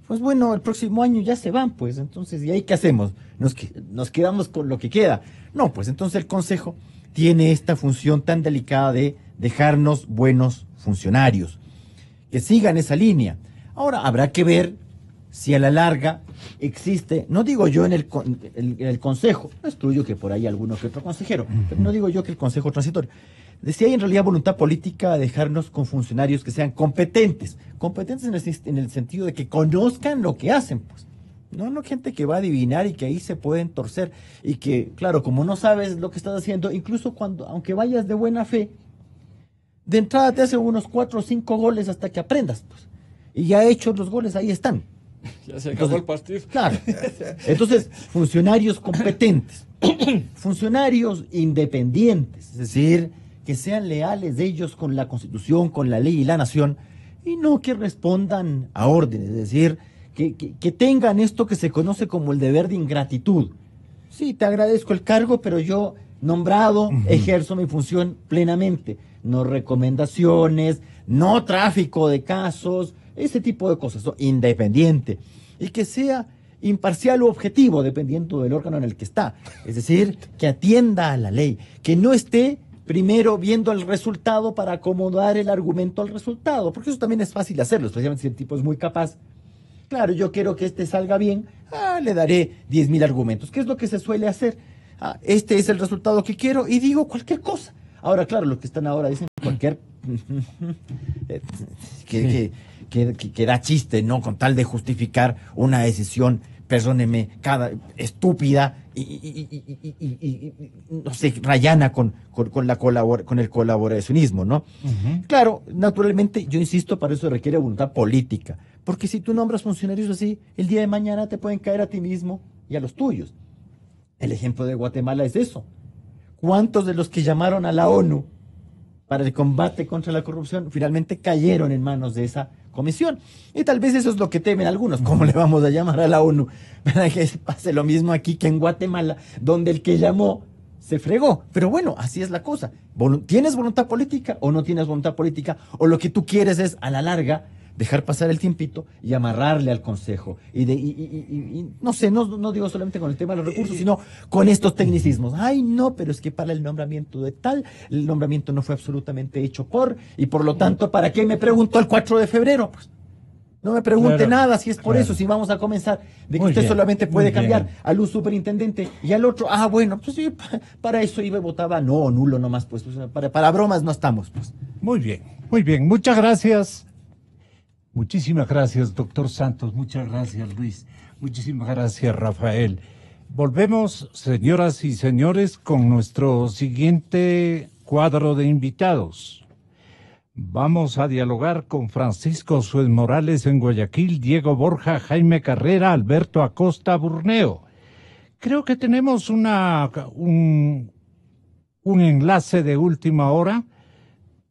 pues bueno, el próximo año ya se van, pues, entonces, ¿y ahí qué hacemos? ¿Nos quedamos con lo que queda? No, pues entonces el Consejo tiene esta función tan delicada de dejarnos buenos funcionarios, que sigan esa línea. Ahora, habrá que ver si a la larga existe, no digo yo en el Consejo, no excluyo que por ahí alguno que otro consejero, pero no digo yo que el Consejo Transitorio, si hay en realidad voluntad política de dejarnos con funcionarios que sean competentes en el sentido de que conozcan lo que hacen, pues. No gente que va a adivinar y que ahí se pueden torcer y que, claro, como no sabes lo que estás haciendo, incluso aunque vayas de buena fe, de entrada te hacen unos 4 o 5 goles hasta que aprendas, pues. Y ya hechos los goles, ahí están. Ya se acabó el partido. Claro. Entonces, funcionarios competentes, funcionarios independientes, es decir, que sean leales ellos con la Constitución, con la ley y la nación, y no que respondan a órdenes, es decir, que tengan esto que se conoce como el deber de ingratitud. Sí, te agradezco el cargo, pero yo, nombrado, ejerzo mi función plenamente. No recomendaciones, no tráfico de casos, ese tipo de cosas, ¿no? Independiente. Y que sea imparcial o objetivo, dependiendo del órgano en el que está. Es decir, que atienda a la ley, que no esté primero viendo el resultado para acomodar el argumento al resultado, porque eso también es fácil hacerlo, especialmente si el tipo es muy capaz. Claro, yo quiero que este salga bien, le daré 10.000 argumentos, que es lo que se suele hacer. Este es el resultado que quiero y digo cualquier cosa. Ahora, claro, los que están ahora dicen cualquier... que da chiste, ¿no? Con tal de justificar una decisión, perdóneme, estúpida y no sé, rayana con el colaboracionismo, ¿no? Claro, naturalmente, yo insisto, para eso requiere voluntad política, porque si tú nombras funcionarios así, el día de mañana te pueden caer a ti mismo y a los tuyos. El ejemplo de Guatemala es eso. ¿Cuántos de los que llamaron a la ONU para el combate contra la corrupción finalmente cayeron en manos de esa comisión? Y tal vez eso es lo que temen algunos. ¿Cómo le vamos a llamar a la ONU para que pase lo mismo aquí que en Guatemala, donde el que llamó se fregó? Pero bueno, así es la cosa. ¿Tienes voluntad política o no tienes voluntad política? O lo que tú quieres es, a la larga, dejar pasar el tiempito y amarrarle al Consejo. Y no sé, no digo solamente con el tema de los recursos, sino con estos tecnicismos. Ay, no, pero es que para el nombramiento de tal, el nombramiento no fue absolutamente hecho y por lo tanto, ¿para qué me preguntó el 4 de febrero? Pues no me pregunte nada si es por eso, si vamos a comenzar de que usted solamente puede cambiar al un superintendente y al otro, bueno, pues sí, para eso iba y votaba no, nulo nomás, pues para bromas no estamos, pues. Muy bien, muchas gracias. Muchísimas gracias, doctor Santos. Muchas gracias, Luis. Muchísimas gracias, Rafael. Volvemos, señoras y señores, con nuestro siguiente cuadro de invitados. Vamos a dialogar con Francisco Suez Morales en Guayaquil, Diego Borja, Jaime Carrera, Alberto Acosta, Burneo. Creo que tenemos un enlace de última hora.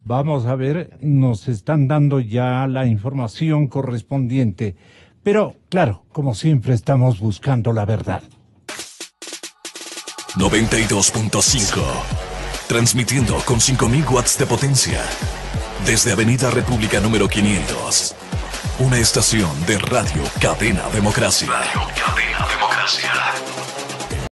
Vamos a ver, nos están dando ya la información correspondiente. Pero, claro, como siempre, estamos buscando la verdad. 92.5. Transmitiendo con 5.000 watts de potencia. Desde Avenida República número 500. Una estación de Radio Cadena Democracia. Radio Cadena Democracia.